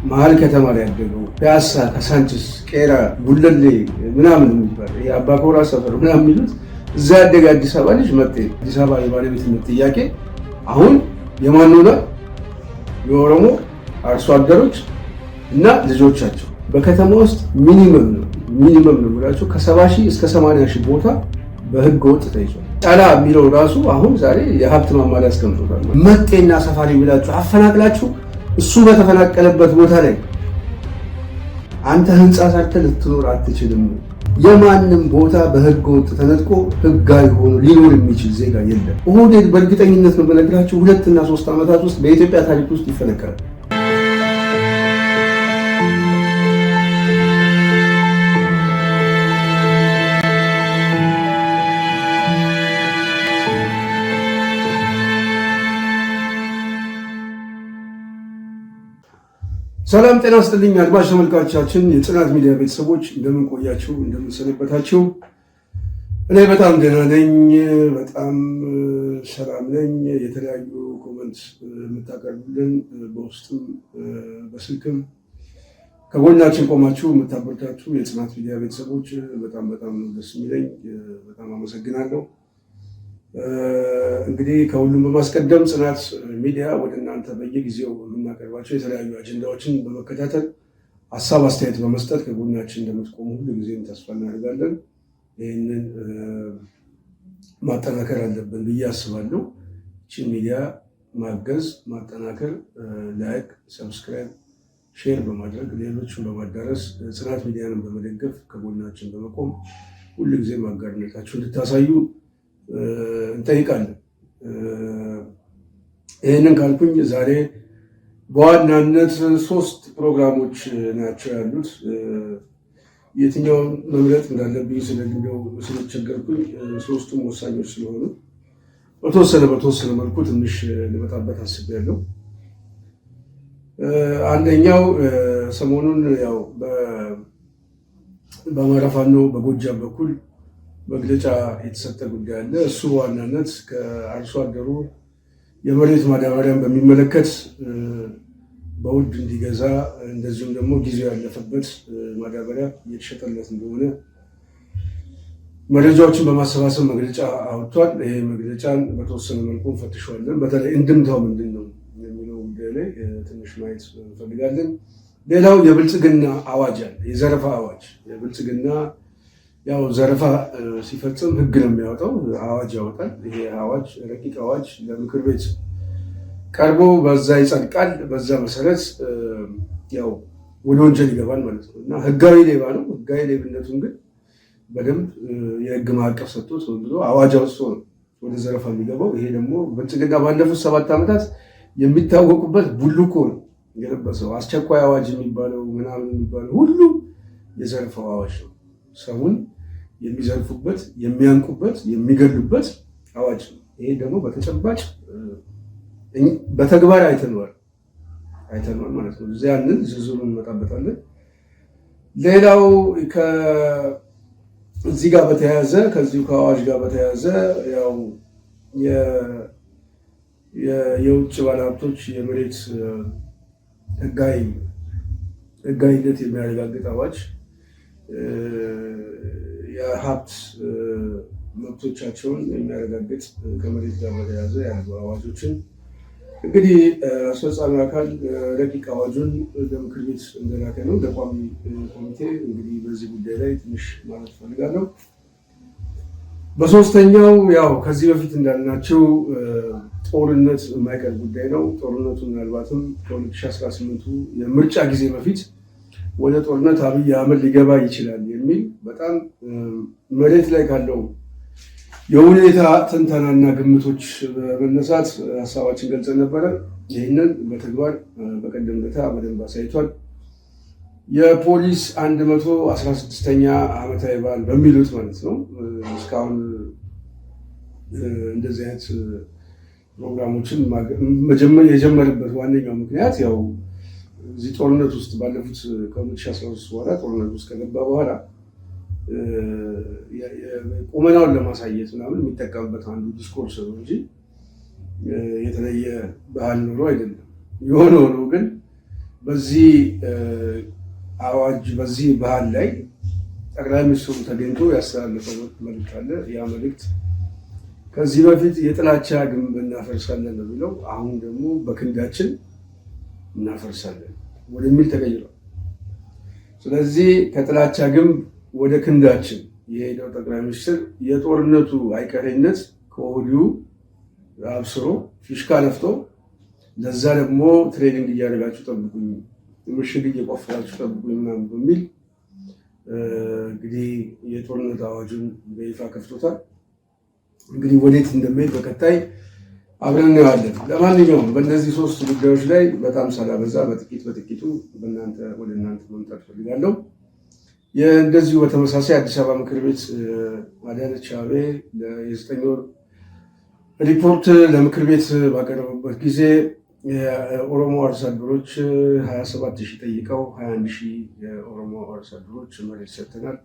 መሀል ከተማ ላይ ያደገው ፒያሳ፣ ካሳንችስ፣ ቄራ፣ ጉለሌ ምናምን የሚባል የአባኮራ ሰፈር ምናምን የሚሉት እዛ ያደገ አዲስ አበባ ልጅ መጤ አዲስ አበባ የባለቤትነት ጥያቄ አሁን የማን ሆነ? የኦሮሞ አርሶ አደሮች እና ልጆቻቸው። በከተማ ውስጥ ሚኒመም ነው ብላችሁ ከ70 ሺህ እስከ 80 ሺህ ቦታ በህገ ወጥ ተይዟል። ጫላ የሚለው ራሱ አሁን ዛሬ የሀብት ማማ ላይ አስቀምጦታል። መጤና ሰፋሪ ብላችሁ አፈናቅላችሁ እሱ በተፈናቀለበት ቦታ ላይ አንተ ህንፃ ሰርተህ ልትኖር አትችልም። የማንም ቦታ በህገ ወጥ ተነጥቆ ህጋዊ ሆኖ ሊኖር የሚችል ዜጋ የለም። ኦህዴድ በእርግጠኝነት ነው በነገራችሁ 2 እና 3 ዓመታት ውስጥ በኢትዮጵያ ታሪክ ውስጥ ይፈነቀላል። ሰላም ጤና ይስጥልኝ አድማጭ ተመልካቾቻችን፣ የጽናት ሚዲያ ቤተሰቦች እንደምን ቆያችሁ? እንደምን ሰነበታችሁ? እኔ በጣም ደህና ነኝ፣ በጣም ሰላም ነኝ። የተለያዩ ኮመንት የምታቀርቡልን በውስጥም በስልክም ከጎናችን ቆማችሁ የምታበረታችሁ የጽናት ሚዲያ ቤተሰቦች በጣም ነው ደስ የሚለኝ። በጣም አመሰግናለሁ። እንግዲህ ከሁሉም በማስቀደም ጽናት ሚዲያ ወደ እናንተ በየጊዜው የምናቀርባቸው የተለያዩ አጀንዳዎችን በመከታተል ሀሳብ አስተያየት በመስጠት ከጎናችን እንደምትቆሙ ሁሉ ጊዜም ተስፋ እናደርጋለን። ይህንን ማጠናከር አለብን ብዬ አስባለሁ። ይህችን ሚዲያ ማገዝ፣ ማጠናከር፣ ላይክ፣ ሰብስክራይብ፣ ሼር በማድረግ ሌሎችን በማዳረስ ጽናት ሚዲያንን በመደገፍ ከጎናችን በመቆም ሁሉ ጊዜ አጋርነታችሁ እንድታሳዩ እንጠይቃለን። ይህንን ካልኩኝ ዛሬ በዋናነት 3 ፕሮግራሞች ናቸው ያሉት። የትኛውን መምረጥ እንዳለብኝ ስለቸገርኩኝ 3ቱም ወሳኞች ስለሆኑ በተወሰነ መልኩ ትንሽ ልመጣበት አስቤያለሁ። አንደኛው ሰሞኑን ያው በአማራ ፋኖ በጎጃም በኩል መግለጫ የተሰጠ ጉዳይ አለ። እሱ በዋናነት ከአርሶ አደሩ የመሬት ማዳበሪያን በሚመለከት በውድ እንዲገዛ እንደዚሁም ደግሞ ጊዜው ያለፈበት ማዳበሪያ እየተሸጠለት እንደሆነ መረጃዎችን በማሰባሰብ መግለጫ አውጥቷል። ይሄ መግለጫን በተወሰነ መልኩ እንፈትሸዋለን። በተለይ እንድምታው ምንድን ነው የሚለው ጉዳይ ላይ ትንሽ ማየት እንፈልጋለን። ሌላው የብልጽግና አዋጅ አለ፣ የዘረፋ አዋጅ። የብልጽግና ያው ዘረፋ ሲፈጽም ህግ ነው የሚያወጣው፣ አዋጅ ያወጣል። ይሄ አዋጅ ረቂቅ አዋጅ ለምክር ቤት ቀርቦ በዛ ይጸድቃል። በዛ መሰረት ያው ወደ ወንጀል ይገባል ማለት ነው እና ህጋዊ ሌባ ነው። ህጋዊ ሌብነቱን ግን በደንብ የህግ ማዕቀፍ ሰጥቶት ብሎ አዋጅ አውጥቶ ነው ወደ ዘረፋ የሚገባው። ይሄ ደግሞ ብልጽግና ባለፉት 7 ዓመታት የሚታወቁበት ቡልኮ ነው የለበሰው። አስቸኳይ አዋጅ የሚባለው ምናምን የሚባለው ሁሉ የዘረፋው አዋጅ ነው። ሰውን የሚዘርፉበት፣ የሚያንቁበት፣ የሚገሉበት አዋጅ ነው። ይሄ ደግሞ በተጨባጭ በተግባር አይተነዋል ማለት ነው። ያንን ዝርዝሩን እንመጣበታለን። ሌላው ከዚህ ጋር በተያያዘ ከዚሁ ከአዋጅ ጋር በተያያዘ ያው የውጭ ባለሀብቶች የመሬት ህጋዊነት የሚያረጋግጥ አዋጅ የሀብት መብቶቻቸውን የሚያረጋግጥ ከመሬት ጋር በተያያዘ ያሉ አዋጆችን እንግዲህ አስፈጻሚ አካል ረቂቅ አዋጁን ለምክር ቤት እንደላከ ነው ለቋሚ ኮሚቴ። እንግዲህ በዚህ ጉዳይ ላይ ትንሽ ማለት ፈልጋለሁ። በሶስተኛው ያው ከዚህ በፊት እንዳልናቸው ጦርነት የማይቀር ጉዳይ ነው። ጦርነቱ ምናልባትም ከ2018 የምርጫ ጊዜ በፊት ወደ ጦርነት አብይ አህመድ ሊገባ ይችላል የሚል በጣም መሬት ላይ ካለው የሁኔታ ትንተናና ግምቶች በመነሳት ሀሳባችን ገልጸን ነበረ። ይህንን በተግባር በቀደም ዕለት በደንብ አሳይቷል። የፖሊስ 116ኛ ዓመታዊ በዓል በሚሉት ማለት ነው። እስካሁን እንደዚህ አይነት ፕሮግራሞችን የጀመረበት ዋነኛው ምክንያት ያው እዚህ ጦርነት ውስጥ ባለፉት ከ2013 በኋላ ጦርነት ውስጥ ከገባ በኋላ ቁመናውን ለማሳየት ምናምን የሚጠቀምበት አንዱ ዲስኮርስ ነው እንጂ የተለየ ባህል ኖሮ አይደለም። የሆነ ሆኖ ግን በዚህ አዋጅ በዚህ ባህል ላይ ጠቅላይ ሚኒስትሩ ተገኝቶ ያስተላለፈው መልዕክት አለ። ያ መልዕክት ከዚህ በፊት የጥላቻ ግንብ እናፈርሳለን ነው የሚለው፣ አሁን ደግሞ በክንዳችን እናፈርሳለን ወደሚል ተቀይሯል። ስለዚህ ከጥላቻ ግንብ ወደ ክንዳችን የሄደው ጠቅላይ ሚኒስትር የጦርነቱ አይቀሬነት ከወዲሁ አብስሮ ፊሽካ ነፍቶ ለዛ ደግሞ ትሬኒንግ እያደረጋችሁ ጠብቁኝ፣ ምሽግ እየቆፈራችሁ ጠብቁኝ ምናምን በሚል እንግዲህ የጦርነት አዋጁን በይፋ ከፍቶታል። እንግዲህ ወዴት እንደሚሄድ በቀጣይ አብረን እናያለን። ለማንኛውም በእነዚህ ሶስት ጉዳዮች ላይ በጣም ሳላበዛ በጥቂቱ ወደ እናንተ መምጣት ፈልጋለሁ። እንደዚሁ በተመሳሳይ አዲስ አበባ ምክር ቤት አዳነች አቤቤ የ9 ወር ሪፖርት ለምክር ቤት ባቀረቡበት ጊዜ የኦሮሞ አርሶ አደሮች 27,000 ጠይቀው 21,000 የኦሮሞ አርሶ አደሮች መሬት ሰጥተናል፣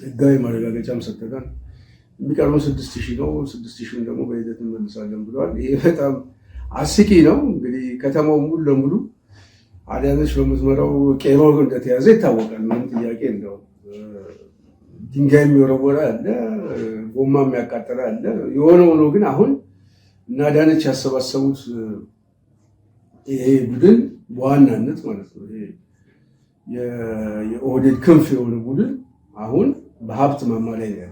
ህጋዊ ማረጋገጫም ሰጥተናል፣ የሚቀርበው 6,000 ነው፣ 6,000 ደግሞ በሂደት እንመልሳለን ብለዋል። ይሄ በጣም አስቂ ነው። እንግዲህ ከተማው ሙሉ ለሙሉ አዳነች በምትመራው ቄሮ እንደተያዘ ይታወቃል። ምንም ጥያቄ የለውም። ድንጋይ የሚወረወረ አለ፣ ጎማ የሚያቃጠለ አለ። የሆነ ሆኖ ግን አሁን እና አዳነች ያሰባሰቡት ይሄ ቡድን በዋናነት ማለት ነው የኦህዴድ ክንፍ የሆነ ቡድን አሁን በሀብት ማማ ላይ ነው።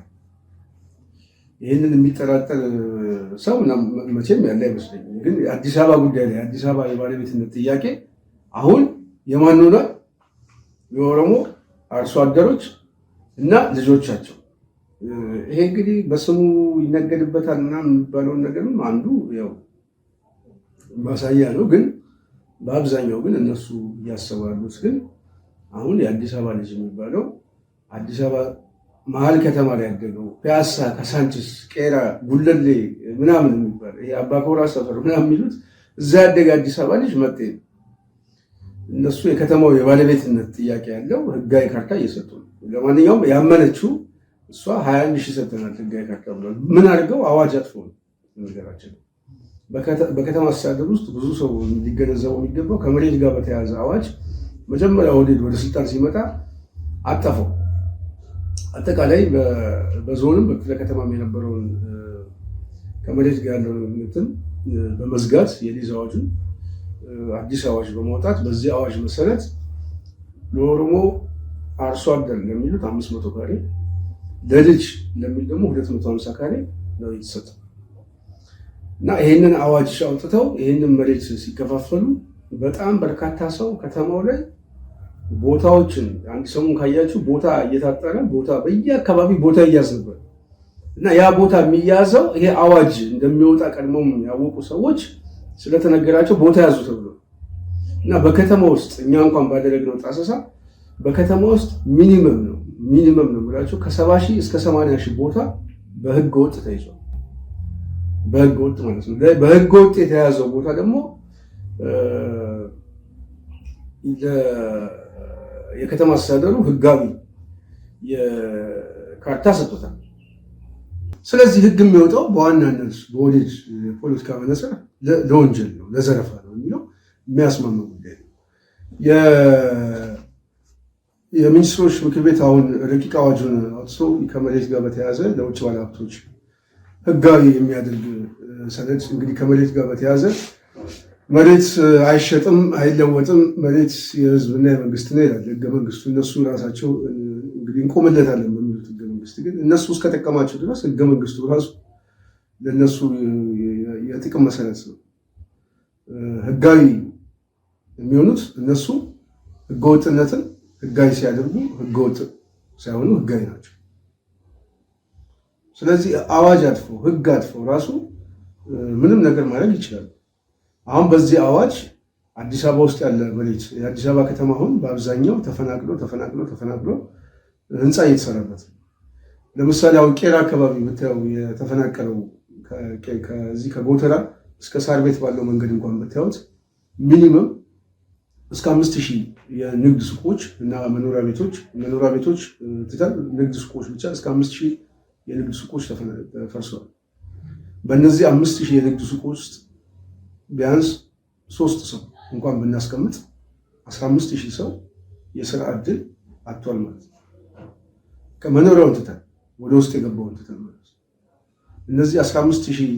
ይህንን የሚጠራጠር ሰው መቼም ያለ አይመስለኝም። ግን የአዲስ አበባ ጉዳይ ላይ የአዲስ አበባ የባለቤትነት ጥያቄ አሁን የማን ሆኗል? የኦሮሞ አርሶ አደሮች እና ልጆቻቸው። ይሄ እንግዲህ በስሙ ይነገድበታል እና የሚባለውን ነገርም አንዱ ያው ማሳያ ነው። ግን በአብዛኛው ግን እነሱ እያሰባሉት ግን አሁን የአዲስ አበባ ልጅ የሚባለው አዲስ አበባ መሀል ከተማ ላይ ያደገው ፒያሳ፣ ካሳንችስ፣ ቄራ፣ ጉለሌ ምናምን የሚባል ይሄ አባኮራ ሰፈር ምናምን የሚሉት እዛ ያደገ አዲስ አበባ ልጅ መጤ ነው። እነሱ የከተማው የባለቤትነት ጥያቄ ያለው ህጋዊ ካርታ እየሰጡ ነው። ለማንኛውም ያመነችው እሷ 21,000 ሰጥተናል ህጋዊ ካርታ ብሏል። ምን አድርገው አዋጅ አጥፎ ነው ነገራችን። በከተማ አስተዳደር ውስጥ ብዙ ሰው ሊገነዘበው የሚገባው ከመሬት ጋር በተያያዘ አዋጅ መጀመሪያ ኦህዴድ ወደ ስልጣን ሲመጣ አጠፈው። አጠቃላይ በዞንም በክፍለ ከተማም የነበረውን ከመሬት ጋር ያለውን እንትን በመዝጋት የሊዝ አዋጁን አዲስ አዋጅ በማውጣት በዚህ አዋጅ መሰረት ለኦሮሞ አርሶ አደር ለሚሉት 500 ካሬ ለልጅ ለሚል ደግሞ 250 ካሬ ነው የተሰጠው እና ይህንን አዋጅ አውጥተው ይህንን መሬት ሲከፋፈሉ በጣም በርካታ ሰው ከተማው ላይ ቦታዎችን አንድ ሰሞን ካያችሁ ቦታ እየታጠረ ቦታ በየአካባቢ ቦታ እያዝ ነበር እና ያ ቦታ የሚያዘው ይሄ አዋጅ እንደሚወጣ ቀድሞም ያወቁ ሰዎች ስለተነገራቸው ቦታ ያዙ ተብሎ እና በከተማ ውስጥ እኛ እንኳን ባደረግነው ጣሰሳ በከተማ ውስጥ ሚኒመም ነው ብላችሁ ከ70,000 እስከ 80,000 ቦታ በህገ ወጥ ተይዟል። በህገ ወጥ ማለት ነው። በህገ ወጥ የተያዘው ቦታ ደግሞ የከተማ አስተዳደሩ ህጋዊ የካርታ ሰጥቶታል። ስለዚህ ህግ የሚወጣው በዋናነት በኦህዴድ ፖለቲካ መነጽር ለወንጀል ነው፣ ለዘረፋ ነው የሚለው የሚያስማማ ጉዳይ ነው። የሚኒስትሮች ምክር ቤት አሁን ረቂቅ አዋጁን አውጥቶ ከመሬት ጋር በተያያዘ ለውጭ ባለሀብቶች ህጋዊ የሚያደርግ ሰነድ እንግዲህ ከመሬት ጋር በተያያዘ መሬት አይሸጥም አይለወጥም፣ መሬት የህዝብና የመንግስት ነው ይላል ህገ መንግስቱ። እነሱ ራሳቸው እንግዲህ እንቆምለታለን በሚሉት ህገ መንግስት ግን እነሱ እስከጠቀማቸው ድረስ ህገ መንግስቱ ራሱ ለእነሱ የጥቅም መሰረት ነው። ህጋዊ የሚሆኑት እነሱ ህገወጥነትን ህጋዊ ሲያደርጉ ህገወጥ ሳይሆኑ ህጋዊ ናቸው። ስለዚህ አዋጅ አጥፎ ህግ አጥፎ ራሱ ምንም ነገር ማድረግ ይችላሉ። አሁን በዚህ አዋጅ አዲስ አበባ ውስጥ ያለ መሬት የአዲስ አበባ ከተማ አሁን በአብዛኛው ተፈናቅሎ ህንፃ እየተሰራበት ነው። ለምሳሌ አሁን ቄራ አካባቢ ብታየው የተፈናቀለው ከዚህ ከጎተራ እስከ ሳር ቤት ባለው መንገድ እንኳን ብታዩት ሚኒመም እስከ 5,000 የንግድ ሱቆች እና መኖሪያ ቤቶች ትተን ንግድ ሱቆች ብቻ እስከ 5,000 የንግድ ሱቆች ተፈርሰዋል። በእነዚህ 5,000 የንግድ ሱቆች ውስጥ ቢያንስ 3 ሰው እንኳን ብናስቀምጥ 15,000 ሰው የስራ ዕድል አጥቷል ማለት ነው። ከመኖሪያውን ትተን ወደ ውስጥ የገባውን ትተን ማለት ነው። እነዚህ 15,000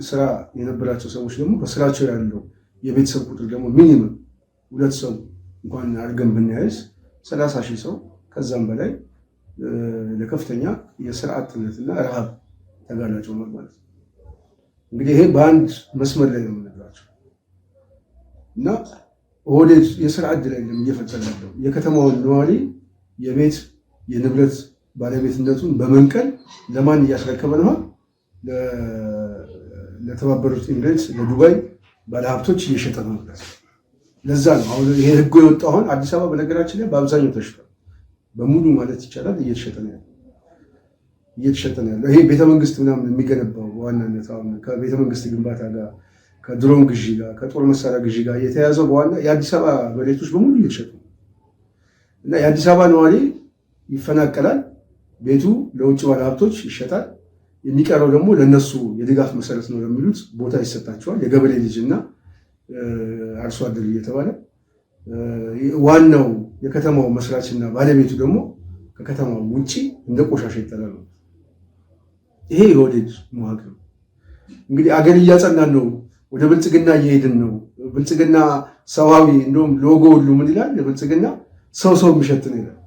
ስራ የነበራቸው ሰዎች ደግሞ በስራቸው ያለው የቤተሰብ ቁጥር ደግሞ ሚኒመም 2 ሰው እንኳን አድርገን ብናያይዝ 30,000 ሰው ከዛም በላይ ለከፍተኛ የስራ አጥነትና ረሃብ ተጋላጭ ሆኗል ማለት ነው። እንግዲህ ይሄ በአንድ መስመር ላይ ነው የምንነግራቸው እና ኦህዴድ የስራ ዕድል አይደለም እየፈጠረ ያለው የከተማውን ነዋሪ የቤት የንብረት ባለቤትነቱን በመንቀል ለማን እያስረከበ ነው? ለተባበሩት ኤሚሬትስ ለዱባይ ባለሀብቶች እየሸጠ ነው ማለት ነው። ለዛ ነው አሁን ይሄ ህጉ የወጣው። አሁን አዲስ አበባ በነገራችን ላይ በአብዛኛው ተሽጧል፣ በሙሉ ማለት ይቻላል እየተሸጠ ነው ያለው። ይሄ ቤተመንግስት ምናምን የሚገነባው በዋናነት አሁን ከቤተመንግስት ግንባታ ጋር ከድሮን ግዢ ጋር ከጦር መሳሪያ ግዢ ጋር የተያዘው በዋና የአዲስ አበባ መሬቶች በሙሉ እየተሸጡ ነው እና የአዲስ አበባ ነዋሪ ይፈናቀላል፣ ቤቱ ለውጭ ባለሀብቶች ይሸጣል። የሚቀረው ደግሞ ለነሱ የድጋፍ መሰረት ነው ለሚሉት ቦታ ይሰጣቸዋል። የገበሬ ልጅና አርሶ አደር እየተባለ ዋናው የከተማው መስራችና ባለቤቱ ደግሞ ከከተማው ውጪ እንደ ቆሻሻ ይጠላል። ይሄ የኦህዴድ መዋቅር ነው። እንግዲህ አገር እያጸናን ነው፣ ወደ ብልጽግና እየሄድን ነው። ብልጽግና ሰዋዊ እንደውም ሎጎ ሁሉ ምን ይላል? ብልጽግና ሰው የሚሸጥ ነው ይላል።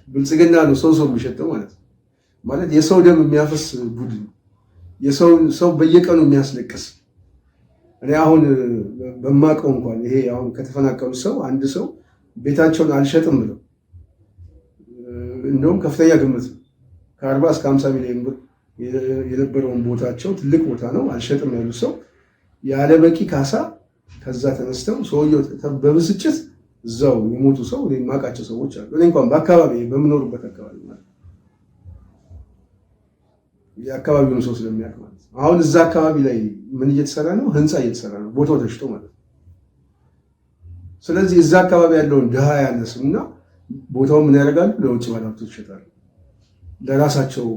ብልጽግና ነው ሰው የሚሸጠው ማለት የሰው ደም የሚያፈስ ቡድን፣ ሰው በየቀኑ የሚያስለቅስ። እኔ አሁን በማውቀው እንኳን ይሄ አሁን ከተፈናቀሉ ሰው አንድ ሰው ቤታቸውን አልሸጥም ብለው እንደውም ከፍተኛ ግምት ነው ከ40 እስከ 50 ሚሊዮን ብር የነበረውን ቦታቸው ትልቅ ቦታ ነው አልሸጥም ያሉ ሰው ያለ በቂ ካሳ ከዛ ተነስተው ሰውየው በብስጭት እዛው የሞቱ ሰው የማውቃቸው ሰዎች አሉ። እኔ እንኳን በአካባቢ በምኖርበት አካባቢ ማለት የአካባቢውን ሰው ስለሚያውቅ ማለት ነው። አሁን እዛ አካባቢ ላይ ምን እየተሰራ ነው? ህንፃ እየተሰራ ነው፣ ቦታው ተሽጦ ማለት ነው። ስለዚህ እዛ አካባቢ ያለውን ድሃ ያነሱና ቦታው ምን ያደርጋሉ? ለውጭ ባለሀብቶች ይሸጣሉ። ለራሳቸው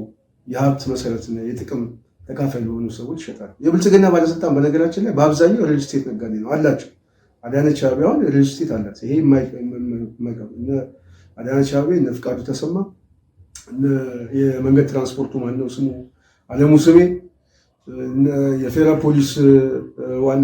የሀብት መሰረትና የጥቅም ተካፋይ ለሆኑ ሰዎች ይሸጣሉ። የብልጽግና ባለስልጣን በነገራችን ላይ በአብዛኛው ሪል ስቴት ነጋዴ ነው አላቸው። አዳነች አቤቤ አሁን ሪል ስቴት አላት። ይሄ አዳነች አቤቤ እነ ፍቃዱ ተሰማ የመንገድ ትራንስፖርቱ ማነው ስሙ አለሙ ስሜ የፌዴራል ፖሊስ ዋና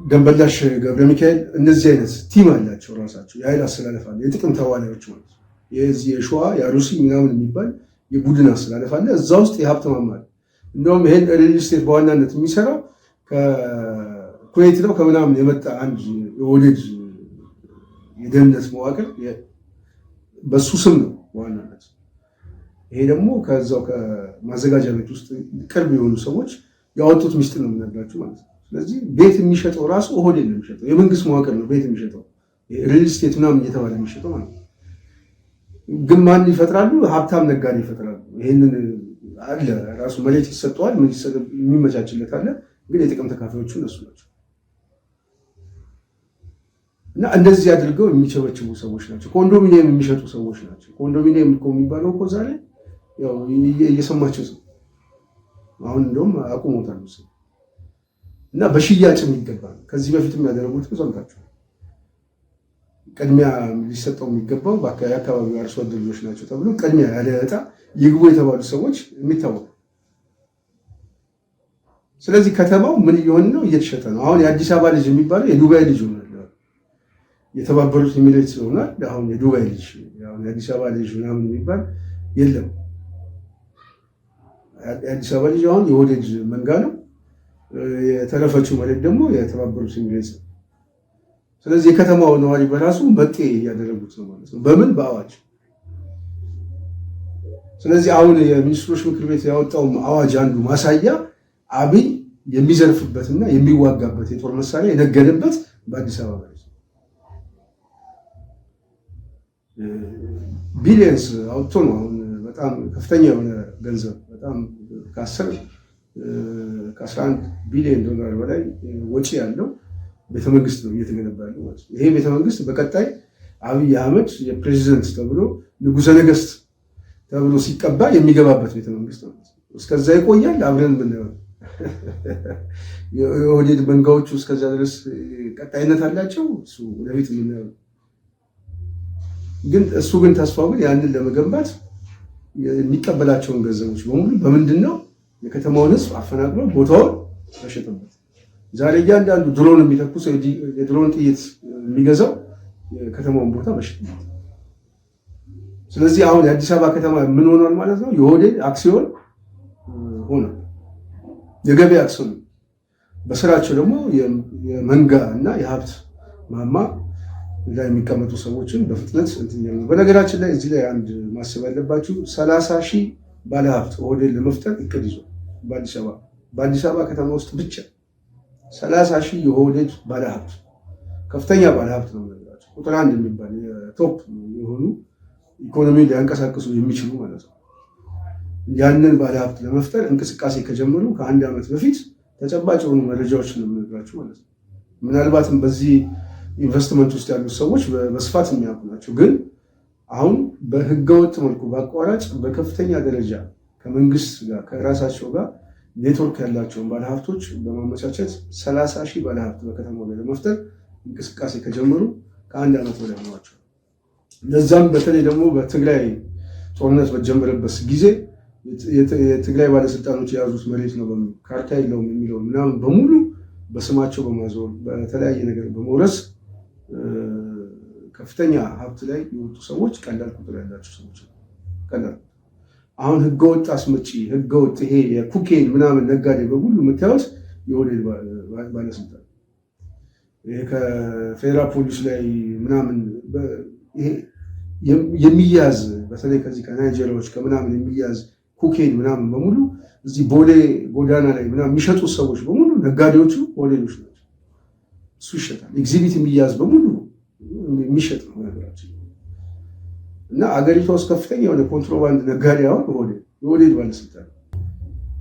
ደንበላሽ ገብረ ሚካኤል እነዚህ አይነት ቲም አላቸው። ራሳቸው የኃይል አስተላለፍ አለ። የጥቅም ተዋናዮች ማለት የዚህ የሸዋ የአሩሲ ምናምን የሚባል የቡድን አስተላለፍ አለ። እዛ ውስጥ የሀብት ማማ አለ። እንደውም ይሄን ሪል ስቴት በዋናነት የሚሰራው ከኩዌት ነው ከምናምን የመጣ አንድ የኦህዴድ የደህንነት መዋቅር በሱ ስም ነው በዋናነት። ይሄ ደግሞ ከዛው ከማዘጋጃ ቤት ውስጥ ቅርብ የሆኑ ሰዎች ያወጡት ሚስጥር ነው የምነግራችሁ ማለት ነው። ስለዚህ ቤት የሚሸጠው ራሱ ኦህዴድ ነው የሚሸጠው። የመንግስት መዋቅር ነው ቤት የሚሸጠው፣ ሪል ስቴት ምናምን እየተባለ የሚሸጠው ማለት ነው። ግን ማን ይፈጥራሉ? ሀብታም ነጋዴ ይፈጥራሉ። ይህንን አለ ራሱ መሬት ይሰጠዋል፣ ምን የሚመቻችለት አለ። ግን የጥቅም ተካፋዮቹ እነሱ ናቸው። እና እንደዚህ አድርገው የሚቸበችቡ ሰዎች ናቸው። ኮንዶሚኒየም የሚሸጡ ሰዎች ናቸው። ኮንዶሚኒየም እኮ የሚባለው እኮ ዛሬ ያው እየሰማቸው ነው። አሁን እንደውም አቁሞታል መሰለኝ። እና በሽያጭ የሚገባ ነው። ከዚህ በፊትም ያደረጉት ሰምታችኋል። ቅድሚያ ሊሰጠው የሚገባው የአካባቢው አርሶ አደሮች ናቸው ተብሎ ቅድሚያ ያለ ዕጣ ይግቡ የተባሉ ሰዎች የሚታወቁ። ስለዚህ ከተማው ምን እየሆነ ነው? እየተሸጠ ነው። አሁን የአዲስ አበባ ልጅ የሚባለው የዱባይ ልጅ ሆኗል። የተባበሩት ኤሚሬትስ ሆኗል። አሁን የዱባይ ልጅ የአዲስ አበባ ልጅ ምናምን የሚባል የለም። የአዲስ አበባ ልጅ አሁን የኦህዴድ መንጋ ነው። የተረፈችው መሬት ደግሞ የተባበሩት ኤሚሬትስ ነው። ስለዚህ የከተማው ነዋሪ በራሱ መጤ እያደረጉት ነው ማለት ነው። በምን? በአዋጅ። ስለዚህ አሁን የሚኒስትሮች ምክር ቤት ያወጣው አዋጅ አንዱ ማሳያ አብይ የሚዘርፍበትና የሚዋጋበት የጦር መሳሪያ የነገደበት በአዲስ አበባ ነው። ቢሊየንስ አውጥቶ ነው አሁን በጣም ከፍተኛ የሆነ ገንዘብ በጣም ከ11 ቢሊዮን ዶላር በላይ ወጪ ያለው ቤተመንግስት ነው እየተገነባ ያለው ማለት ነው። ይሄ ቤተመንግስት በቀጣይ አብይ አህመድ የፕሬዚደንት ተብሎ ንጉሠ ነገስት ተብሎ ሲቀባ የሚገባበት ቤተመንግስት ነው። እስከዛ ይቆያል። አብረን ብናየው የኦህዴድ መንጋዎቹ እስከዛ ድረስ ቀጣይነት አላቸው። እሱ ወደፊት የምናየው ግን ተስፋው ግን ያንን ለመገንባት የሚቀበላቸውን ገንዘቦች በሙሉ በምንድን ነው የከተማውን ህዝብ አፈናቅሎ ቦታውን ተሸጠበት። ዛሬ እያንዳንዱ ድሮን የሚተኩስ የድሮን ጥይት የሚገዛው የከተማውን ቦታ በሸጠበት። ስለዚህ አሁን የአዲስ አበባ ከተማ ምን ሆኗል ማለት ነው? የኦህዴድ አክሲዮን ሆነ፣ የገበያ አክሲዮን። በስራቸው ደግሞ የመንጋ እና የሀብት ማማ ላይ የሚቀመጡ ሰዎችን በፍጥነት በነገራችን ላይ እዚህ ላይ አንድ ማሰብ ያለባችሁ 30,000 ባለሀብት ኦህዴድ ለመፍጠር እቅድ ይዞ በአዲስ አበባ ከተማ ውስጥ ብቻ 30,000 የኦህዴድ ባለሀብት ከፍተኛ ባለሀብት ነው ነገራቸው። ቁጥር አንድ የሚባል የቶፕ የሆኑ ኢኮኖሚ ሊያንቀሳቅሱ የሚችሉ ማለት ነው። ያንን ባለሀብት ለመፍጠር እንቅስቃሴ ከጀመሩ ከአንድ ዓመት በፊት ተጨባጭ የሆኑ መረጃዎችን ነው የምነግራችሁ ማለት ነው። ምናልባትም በዚህ ኢንቨስትመንት ውስጥ ያሉት ሰዎች በስፋት የሚያውቁ ናቸው። ግን አሁን በህገወጥ መልኩ በአቋራጭ በከፍተኛ ደረጃ ከመንግስት ጋር ከራሳቸው ጋር ኔትወርክ ያላቸውን ባለሀብቶች በማመቻቸት 30,000 ባለሀብት በከተማው ላይ ለመፍጠር እንቅስቃሴ ከጀመሩ ከአንድ ዓመት በላይ ሆኗቸው። ለዛም በተለይ ደግሞ በትግራይ ጦርነት በጀመረበት ጊዜ የትግራይ ባለስልጣኖች የያዙት መሬት ነው ካርታ የለውም የሚለውን ምናምን በሙሉ በስማቸው በማዞር በተለያየ ነገር በመውረስ ከፍተኛ ሀብት ላይ የወጡ ሰዎች ቀላል ቁጥር ያላቸው ሰዎች ቀላል። አሁን ህገወጥ አስመጪ ህገወጥ ይሄ የኩኬን ምናምን ነጋዴ በሙሉ የምታዩት የኦህዴድ ባለስልጣን ይሄ ከፌዴራል ፖሊስ ላይ ምናምን ይሄ የሚያዝ በተለይ ከዚህ ከናይጄሪያዎች ከምናምን የሚያዝ ኩኬን ምናምን በሙሉ እዚህ ቦሌ ጎዳና ላይ ምናምን የሚሸጡ ሰዎች በሙሉ ነጋዴዎቹ ኦህዴዶች ናቸው። እሱ ይሸጣል። ኤግዚቢት የሚያዝ በሙሉ የሚሸጥ ነው ነገራችን። እና አገሪቷ ውስጥ ከፍተኛ የሆነ ኮንትሮባንድ ነጋዴ አሁን የኦህዴድ ባለስልጣን።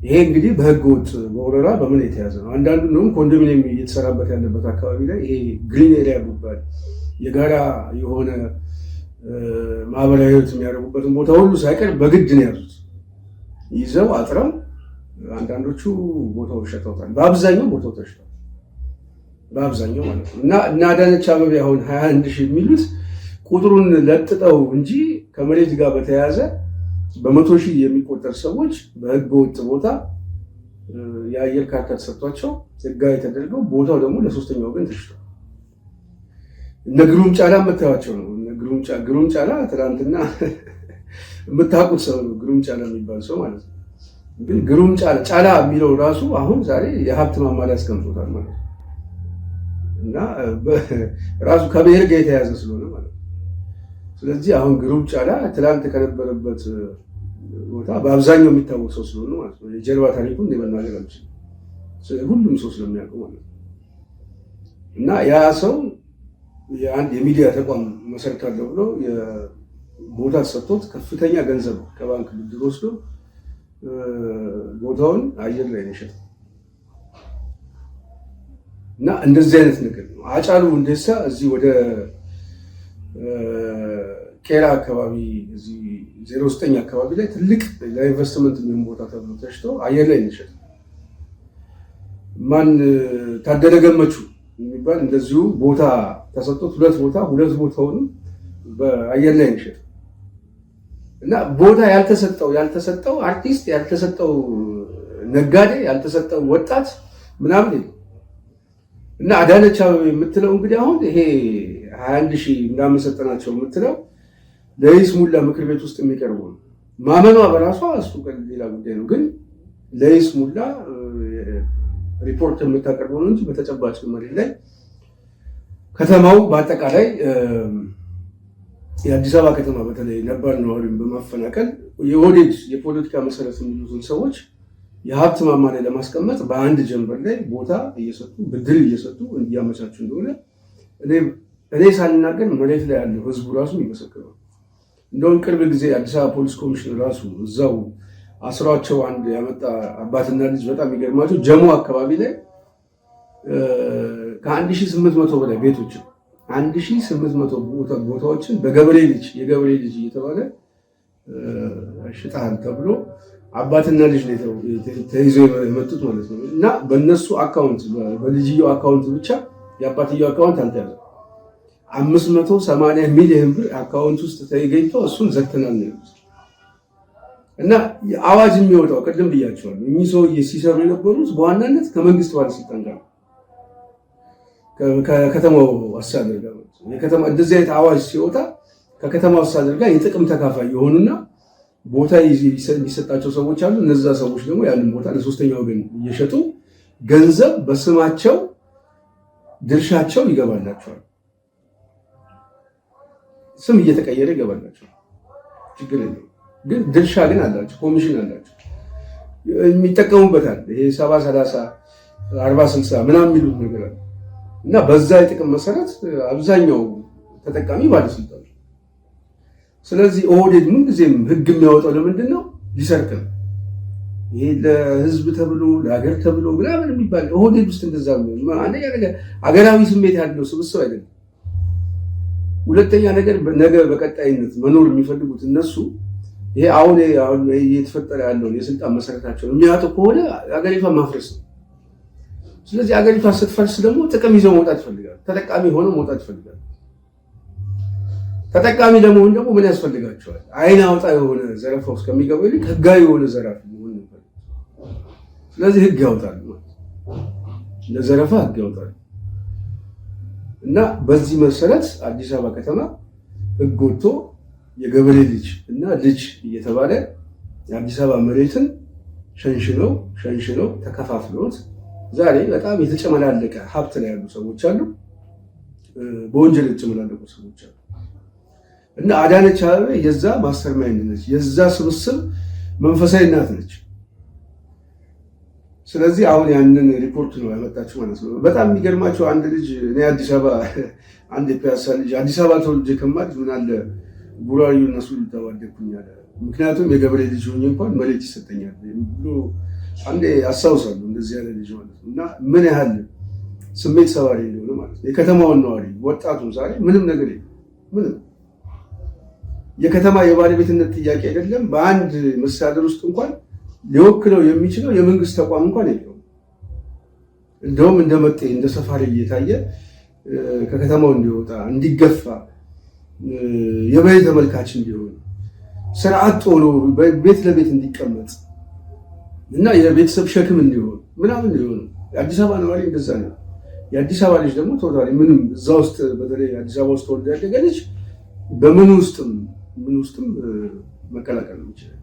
ይሄ እንግዲህ በህገ ወጥ በወረራ በምን የተያዘ ነው። አንዳንዱ ነው ኮንዶሚኒየም እየተሰራበት ያለበት አካባቢ ላይ ይሄ ግሪን ኤሪያ የሚባል የጋራ የሆነ ማህበራዊ ህይወት የሚያደርጉበትን ቦታ ሁሉ ሳይቀር በግድ ነው ያዙት። ይዘው አጥረው አንዳንዶቹ ቦታው ሸጠውታል። በአብዛኛው ቦታው ተሽጧል። በአብዛኛው ማለት ነው። እና አዳነች አቤቤ አሁን 21,000 የሚሉት ቁጥሩን ለጥጠው እንጂ ከመሬት ጋር በተያያዘ በ100,000 የሚቆጠር ሰዎች በህገ ወጥ ቦታ የአየር ካርታ ተሰጥቷቸው ህጋዊ ተደርገው ቦታው ደግሞ ለሶስተኛ ወገን ተሽጧል። እነ ግሩም ጫላ የምታዩቸው ነው። ግሩም ጫላ ትናንትና የምታውቁት ሰው ነው። ግሩም ጫላ የሚባል ሰው ማለት ነው። ግን ግሩም ጫላ የሚለው ራሱ አሁን ዛሬ የሀብት ማማ ላይ ያስቀምጦታል ማለት ነው። እና ራሱ ከብሔር ጋር የተያዘ ስለሆነ ማለት ነው። ስለዚህ አሁን ግሩም ጫላ ትናንት ከነበረበት ቦታ በአብዛኛው የሚታወቅ ሰው ስለሆነ ማለት ነው። የጀርባ ታሪኩን መናገር አልችልም፣ ሁሉም ሰው ስለሚያውቀው ማለት ነው። እና ያ ሰው የአንድ የሚዲያ ተቋም መሰርታለሁ ብሎ ቦታ ተሰጥቶት ከፍተኛ ገንዘብ ከባንክ ብድር ወስዶ ቦታውን አየር ላይ ነው የሸጠው። እና እንደዚህ አይነት ነገር ነው። ሃጫሉ ሁንዴሳ እዚህ ወደ ቄራ አካባቢ እዚህ 09 አካባቢ ላይ ትልቅ ለኢንቨስትመንት የሚሆን ቦታ ተብሎ ተሽጦ አየር ላይ ነው የሸጠው። ማን ታደለ ገመቹ የሚባል እንደዚሁ ቦታ ተሰጥቶት ሁለት ቦታውን በአየር ላይ ነው የሸጠው። እና ቦታ ያልተሰጠው አርቲስት ያልተሰጠው ነጋዴ ያልተሰጠው ወጣት ምናምን የለም። እና አዳነች አቤቤ የምትለው እንግዲህ አሁን ይሄ 21,000 ምናምን ሰጠናቸው የምትለው ለይስሙላ ምክር ቤት ውስጥ የሚቀርቡ ነው። ማመኗ በራሷ እሱ ሌላ ጉዳይ ነው። ግን ለይስሙላ ሪፖርት የምታቀርበው ነው እንጂ በተጨባጭ መሬት ላይ ከተማው በአጠቃላይ የአዲስ አበባ ከተማ በተለይ ነባር ነዋሪውን በማፈናቀል የኦህዴድ የፖለቲካ መሰረት የሚሉትን ሰዎች የሀብት ማማ ላይ ለማስቀመጥ በአንድ ጀንበር ላይ ቦታ እየሰጡ ብድር እየሰጡ እንዲያመቻቹ እንደሆነ እኔ ሳልናገር መሬት ላይ ያለው ህዝቡ ራሱ ይመሰክራል። እንደውም ቅርብ ጊዜ አዲስ አበባ ፖሊስ ኮሚሽን ራሱ እዛው አስሯቸው አንድ ያመጣ አባትና ልጅ በጣም የሚገርማቸው ጀሞ አካባቢ ላይ ከ1800 በላይ ቤቶችን 1800 ቦታዎችን የገበሬ ልጅ እየተባለ ሽጣል ተብሎ አባትና ልጅ ነው ተይዘው የመጡት ማለት ነው። እና በእነሱ አካውንት በልጅየው አካውንት ብቻ የአባትየው አካውንት አልተያዘም። 580 ሚሊዮን ብር አካውንት ውስጥ ተገኝቶ እሱን ዘግተናል ነው። እና አዋጅ የሚወጣው ቅድም ብያቸዋለሁ። እኚህ ሰውዬ ሲሰሩ የነበሩት በዋናነት ከመንግስት ባለስልጣን ጋር ከከተማው አስተዳደር ጋር የከተማ እንደዚህ አይነት አዋጅ ሲወጣ ከከተማው አስተዳደር ጋር የጥቅም ተካፋይ የሆኑና ቦታ የሚሰጣቸው ሰዎች አሉ። እነዛ ሰዎች ደግሞ ያንን ቦታ ለሶስተኛ ወገን እየሸጡ ገንዘብ በስማቸው ድርሻቸው ይገባላቸዋል። ስም እየተቀየረ ይገባላቸዋል። ችግር የለውም። ግን ድርሻ ግን አላቸው፣ ኮሚሽን አላቸው፣ የሚጠቀሙበታል። ይሄ 70-30 40-60 ምናምን የሚሉት ነገር አለ እና በዛ የጥቅም መሰረት አብዛኛው ተጠቃሚ ባለስልጣን። ስለዚህ ኦህዴድ ምንጊዜም ህግ የሚያወጣው ለምንድን ነው? ሊሰርቅ ነው። ይሄ ለህዝብ ተብሎ ለሀገር ተብሎ ምናምን የሚባል ኦህዴድ ውስጥ እንደዛ ነው። አንደኛ ነገር ሀገራዊ ስሜት ያለው ስብስብ አይደለም። ሁለተኛ ነገር ነገ በቀጣይነት መኖር የሚፈልጉት እነሱ ይሄ አሁን እየተፈጠረ ያለውን የስልጣን መሰረታቸውን የሚያጡ ከሆነ ሀገሪቷን ማፍረስ ነው። ስለዚህ ሀገሪቷ ስትፈርስ ደግሞ ጥቅም ይዘው መውጣት ይፈልጋል። ተጠቃሚ ሆነው መውጣት ይፈልጋል። ተጠቃሚ ለመሆን ደግሞ ምን ያስፈልጋቸዋል? አይን አውጣ የሆነ ዘረፋ ውስጥ ከሚገቡ ይልቅ ህጋዊ የሆነ ዘራፊ መሆን ነው። ስለዚህ ህግ ያወጣሉ፣ ለዘረፋ ህግ ያወጣሉ። እና በዚህ መሰረት አዲስ አበባ ከተማ ህግ ወጥቶ የገበሬ ልጅ እና ልጅ እየተባለ የአዲስ አበባ መሬትን ሸንሽነው ተከፋፍሎት ዛሬ በጣም የተጨመላለቀ ሀብት ላይ ያሉ ሰዎች አሉ፣ በወንጀል የተጨመላለቁ ሰዎች አሉ። እና አዳነች አቤቤ የዛ ማስተር ማይንድ ነች፣ የዛ ስብስብ መንፈሳዊ እናት ነች። ስለዚህ አሁን ያንን ሪፖርት ነው ያመጣችው ማለት ነው። በጣም የሚገርማቸው አንድ ልጅ እኔ አዲስ አበባ አንድ የፒያሳ ልጅ አዲስ አበባ ተወልጄ ከማለት ምን አለ ቡራዩ እነሱ ልተዋደኩኝ አለ። ምክንያቱም የገበሬ ልጅ ሆኜ እንኳን መሬት ይሰጠኛል ብሎ አንዴ አስታውሳለሁ። እንደዚህ ያለ ልጅ ማለት ነው። እና ምን ያህል ስሜት ሰባሪ እንደሆነ ማለት ነው። የከተማውን ነዋሪ ወጣቱን ዛሬ ምንም ነገር የለም። ምንም የከተማ የባለቤትነት ጥያቄ አይደለም። በአንድ መስተዳድር ውስጥ እንኳን ሊወክለው የሚችለው የመንግስት ተቋም እንኳን የለውም። እንደውም እንደመጤ እንደ ሰፋሪ እየታየ ከከተማው እንዲወጣ እንዲገፋ የበይ ተመልካች እንዲሆን ስርዓት ሆኖ ቤት ለቤት እንዲቀመጥ እና የቤተሰብ ሸክም እንዲሆን ምናምን እንዲሆን የአዲስ አበባ ነዋሪ እንደዛ ነው። የአዲስ አበባ ልጅ ደግሞ ተወዳዳሪ ምንም እዛ ውስጥ በተለይ አዲስ አበባ ውስጥ ተወልዶ ያደገ ልጅ በምን ውስጥም መቀላቀል ይችላል።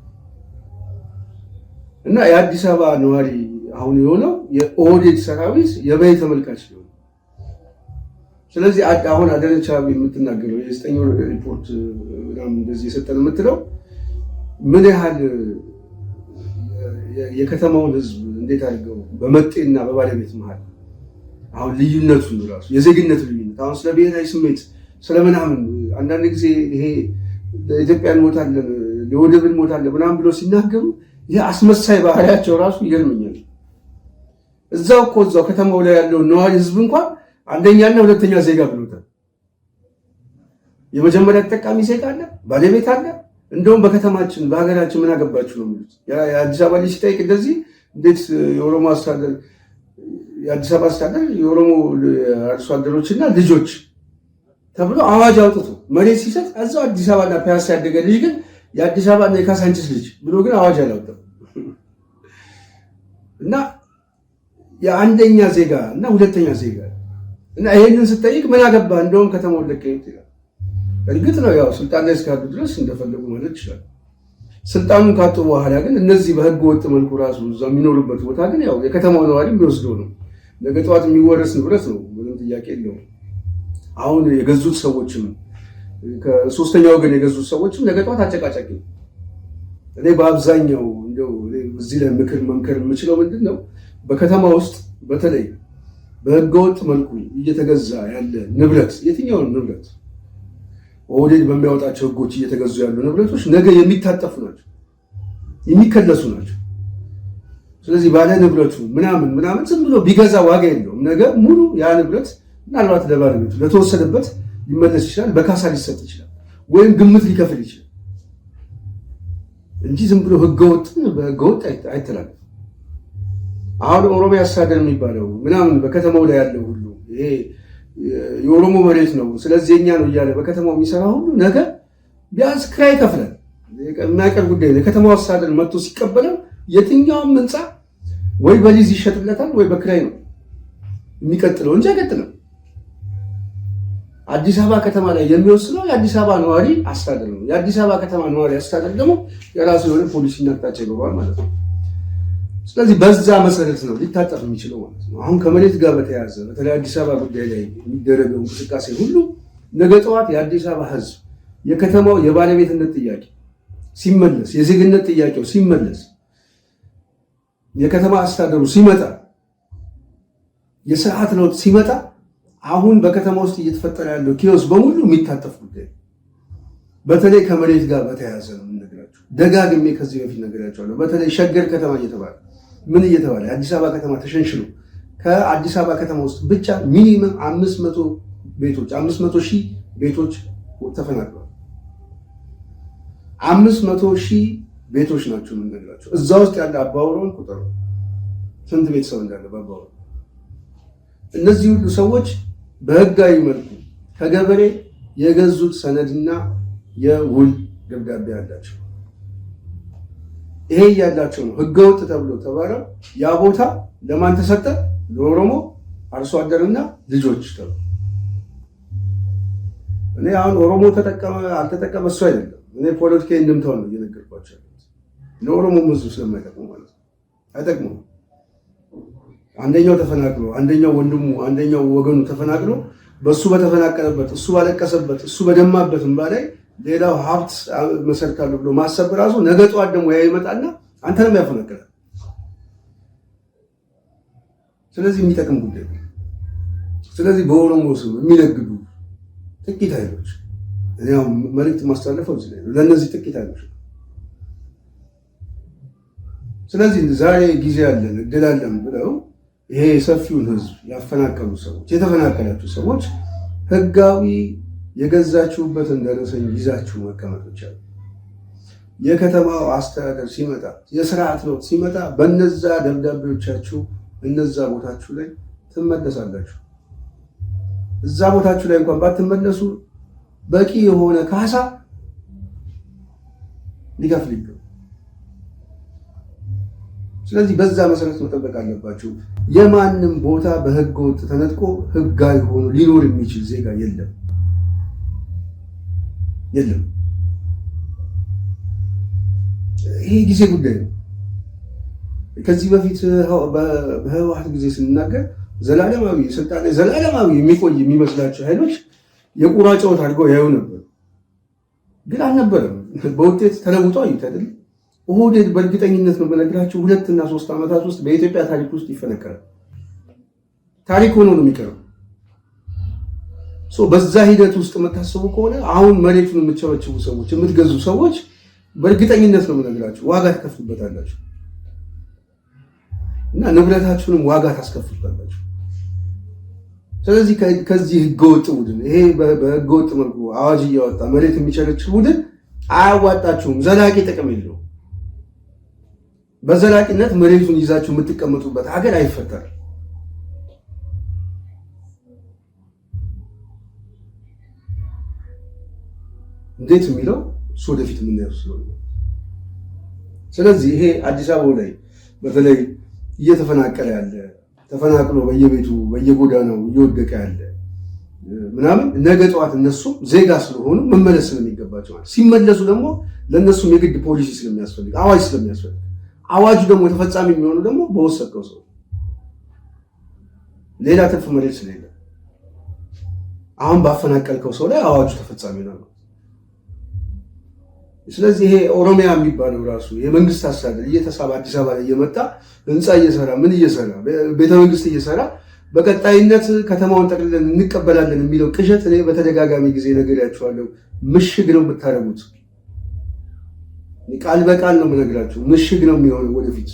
እና የአዲስ አበባ ነዋሪ አሁን የሆነው የኦህዴድ ሰራዊት የበይ ተመልካች ነው። ስለዚህ አሁን አዳነች አቤቤ የምትናገረው የ9 ወር ሪፖርት በጣም እንደዚህ የሰጠን የምትለው ምን ያህል የከተማውን ህዝብ እንዴት አድርገው በመጤና በባለቤት መሀል አሁን ልዩነቱ ራሱ የዜግነት ልዩነት አሁን ስለ ብሔራዊ ስሜት ስለምናምን አንዳንድ ጊዜ ይሄ ለኢትዮጵያ እንሞታለን ለወደብ እንሞታለን ምናምን ብሎ ሲናገሩ ይሄ አስመሳይ ባህሪያቸው ራሱ ይገርመኛል። እዛው ከተማው ላይ ያለው ነዋሪ ህዝብ እንኳን አንደኛና ሁለተኛ ዜጋ ብሎታል። የመጀመሪያ ተጠቃሚ ዜጋ አለ፣ ባለቤት አለ። እንደውም በከተማችን በሀገራችን ምን አገባችሁ ነው የሚሉት። የአዲስ አበባ ልጅ ሲጠይቅ እንደዚህ እንዴት የኦሮሞ አስተዳደር የአዲስ አበባ አስተዳደር የኦሮሞ አርሶ አደሮችና ልጆች ተብሎ አዋጅ አውጥቶ መሬት ሲሰጥ እዛው አዲስ አበባና ፒያሳ ያደገ ልጅ ግን የአዲስ አበባና የካሳንቺስ ልጅ ብሎ ግን አዋጅ አላወጣም። እና የአንደኛ ዜጋ እና ሁለተኛ ዜጋ እና ይሄንን ስጠይቅ ምን አገባ እንደውም ከተማው ለቀይት ይላል። እርግጥ ነው ያው ስልጣን ላይ እስካሉ ድረስ እንደፈለጉ ማለት ይችላል። ስልጣኑን ካጡ በኋላ ግን እነዚህ በህገ ወጥ መልኩ ራሱ እዛ የሚኖሩበት ቦታ ግን ያው የከተማው ነዋሪ የሚወስደው ነው። ነገ ጠዋት የሚወረስ ንብረት ነው፣ ምንም ጥያቄ የለውም። አሁን የገዙት ሰዎችም ከሶስተኛ ወገን የገዙት ሰዎችም ነገ ጠዋት አጨቃጫቂ ነው። እኔ በአብዛኛው እንደው እዚህ ላይ መምከር የምችለው ምንድን ነው በከተማ ውስጥ በተለይ በህገወጥ መልኩ እየተገዛ ያለ ንብረት የትኛውን ንብረት ኦህዴድ በሚያወጣቸው ህጎች እየተገዙ ያሉ ንብረቶች ነገ የሚታጠፉ ናቸው፣ የሚከለሱ ናቸው። ስለዚህ ባለ ንብረቱ ምናምን ዝም ብሎ ቢገዛ ዋጋ የለውም። ነገ ሙሉ ያ ንብረት ምናልባት ለባለቤቱ ለተወሰደበት ሊመለስ ይችላል፣ በካሳ ሊሰጥ ይችላል፣ ወይም ግምት ሊከፍል ይችላል። እንጂ ዝም ብሎ በህገወጥ አይተላለፍም። አሁን ኦሮሚያ አስተዳደር የሚባለው ምናምን በከተማው ላይ ያለው ሁሉ ይሄ የኦሮሞ መሬት ነው ስለዚህ የኛ ነው እያለ በከተማው የሚሰራ ሁሉ ነገር ቢያንስ ክራይ ከፍለን የማይቀር ጉዳይ ነው። የከተማው አስተዳደር መጥቶ ሲቀበለው የትኛውም ህንፃ ወይ በሊዝ ይሸጥለታል ወይ በክራይ ነው የሚቀጥለው እንጂ አይቀጥልም። አዲስ አበባ ከተማ ላይ የሚወስነው የአዲስ አበባ ነዋሪ አስተዳደር ነው። የአዲስ አበባ ከተማ ነዋሪ አስተዳደር ደግሞ የራሱ የሆነ ፖሊሲና አቅጣጫ ይኖረዋል ማለት ነው። ስለዚህ በዛ መሰረት ነው ሊታጠፍ የሚችለው ማለት ነው። አሁን ከመሬት ጋር በተያያዘ በተለይ አዲስ አበባ ጉዳይ ላይ የሚደረገው እንቅስቃሴ ሁሉ ነገ ጠዋት የአዲስ አበባ ህዝብ የከተማው የባለቤትነት ጥያቄ ሲመለስ፣ የዜግነት ጥያቄው ሲመለስ፣ የከተማ አስተዳደሩ ሲመጣ፣ የስርዓት ለውጥ ሲመጣ አሁን በከተማ ውስጥ እየተፈጠረ ያለው ኪዮስ በሙሉ የሚታጠፍ ጉዳይ በተለይ ከመሬት ጋር በተያያዘ ነው የምነግራቸው። ደጋግሜ ከዚህ በፊት ነግራቸዋለሁ። በተለይ ሸገር ከተማ እየተባለ ምን እየተባለ የአዲስ አበባ ከተማ ተሸንሽሎ ከአዲስ አበባ ከተማ ውስጥ ብቻ ሚኒመም 500,000 ቤቶች ተፈናቅለዋል። 500,000 ቤቶች ናቸው የምንነግራቸው። እዛ ውስጥ ያለ አባወራውን ቁጥር ስንት ቤተሰብ እንዳለ በአባወራ። እነዚህ ሁሉ ሰዎች በህጋዊ መልኩ ከገበሬ የገዙት ሰነድና የውል ደብዳቤ አላቸው። ይሄ ያላቸው ነው ህገወጥ ተብሎ ተባለው። ያ ቦታ ለማን ተሰጠ? ለኦሮሞ አርሶ አደርና ልጆች ተብሎ። እኔ አሁን ኦሮሞ ተጠቀመ አልተጠቀመ እሱ አይደለም። እኔ ፖለቲካዊ እንድምታው ነው እየነገርኳቸው ያሉት። ለኦሮሞ ህዝብ ስለማይጠቅሙ ማለት ነው። አይጠቅሙም። አንደኛው ተፈናቅሎ አንደኛው ወንድሙ አንደኛው ወገኑ ተፈናቅሎ በሱ በተፈናቀለበት እሱ ባለቀሰበት እሱ በደማበት እንባ ላይ ሌላው ሀብት መሰርታለሁ ብሎ ማሰብ ራሱ ነገ ጠዋት ደግሞ ያ ይመጣና አንተንም ያፈናቅላል። ስለዚህ የሚጠቅም ጉዳይ ነው። ስለዚህ በኦሮሞ ስም የሚነግዱ ጥቂት ኃይሎች ያው መልዕክት ማስተላለፈው እዚህ ላይ ነው፣ ለእነዚህ ጥቂት ኃይሎች። ስለዚህ ዛሬ ጊዜ ያለን እድል አለን ብለው ይሄ ሰፊውን ህዝብ ያፈናቀሉ ሰዎች የተፈናቀላችሁ ሰዎች ህጋዊ የገዛችሁበትን ደረሰኝ ይዛችሁ መቀመጦች አሉ። የከተማው አስተዳደር ሲመጣ የስርዓት ለውጥ ሲመጣ በነዛ ደብዳቤዎቻችሁ እነዛ ቦታችሁ ላይ ትመለሳላችሁ። እዛ ቦታችሁ ላይ እንኳን ባትመለሱ በቂ የሆነ ካሳ ሊከፍል ይገባል። ስለዚህ በዛ መሰረት መጠበቅ አለባችሁ። የማንም ቦታ በህገ ወጥ ተነጥቆ ህጋዊ ሆኖ ሊኖር የሚችል ዜጋ የለም። ይሄ ጊዜ ጉዳይ ነው። ከዚህ በፊት በህወሓት ጊዜ ስንናገር ዘላለማዊ ስልጣን ላይ ዘላለማዊ የሚቆይ የሚመስላቸው ኃይሎች የቁራ ጨዋታ አድርገው ያዩ ነበር፣ ግን አልነበረም። በውጤት ተለውጦ አዩት አይደል? ኦህዴድ በእርግጠኝነት ነው በነገራችሁ 2 እና 3 ዓመታት ውስጥ በኢትዮጵያ ታሪክ ውስጥ ይፈነከራል። ታሪክ ሆኖ ነው የሚቀረው። በዛ ሂደት ውስጥ የምታስቡ ከሆነ አሁን መሬቱን የምትቸበችቡ ሰዎች የምትገዙ ሰዎች በእርግጠኝነት ነው የምነግራችሁ ዋጋ ትከፍሉበታላችሁ እና ንብረታችሁንም ዋጋ ታስከፍሉበታላችሁ። ስለዚህ ከዚህ ህገወጥ ቡድን ይሄ በህገወጥ መልኩ አዋጅ እያወጣ መሬት የሚቸረችር ቡድን አያዋጣችሁም፣ ዘላቂ ጥቅም የለውም። በዘላቂነት መሬቱን ይዛችሁ የምትቀመጡበት ሀገር አይፈጠርም። እንዴት የሚለው እሱ ወደፊት የምናየው ስለሆነ፣ ስለዚህ ይሄ አዲስ አበባ ላይ በተለይ እየተፈናቀለ ያለ ተፈናቅሎ በየቤቱ በየጎዳናው እየወደቀ ያለ ምናምን ነገ ጠዋት እነሱም ዜጋ ስለሆኑ መመለስ ስለሚገባቸው ማለት ሲመለሱ ደግሞ ለእነሱም የግድ ፖሊሲ ስለሚያስፈልግ አዋጅ ስለሚያስፈልግ አዋጁ ደግሞ ተፈጻሚ የሚሆኑ ደግሞ በወሰቀው ሰው ሌላ ትርፍ መሬት ስለሌለ አሁን ባፈናቀልከው ሰው ላይ አዋጁ ተፈጻሚ ነው። ስለዚህ ይሄ ኦሮሚያ የሚባለው ራሱ የመንግስት አስተዳደር እየተሳበ አዲስ አበባ ላይ እየመጣ ህንፃ እየሰራ ምን እየሰራ ቤተ መንግስት እየሰራ በቀጣይነት ከተማውን ጠቅልለን እንቀበላለን የሚለው ቅዠት እኔ በተደጋጋሚ ጊዜ ነግሬያችኋለሁ። ምሽግ ነው የምታደርጉት። ቃል በቃል ነው የምነግራችሁ። ምሽግ ነው የሚሆነው ወደፊት።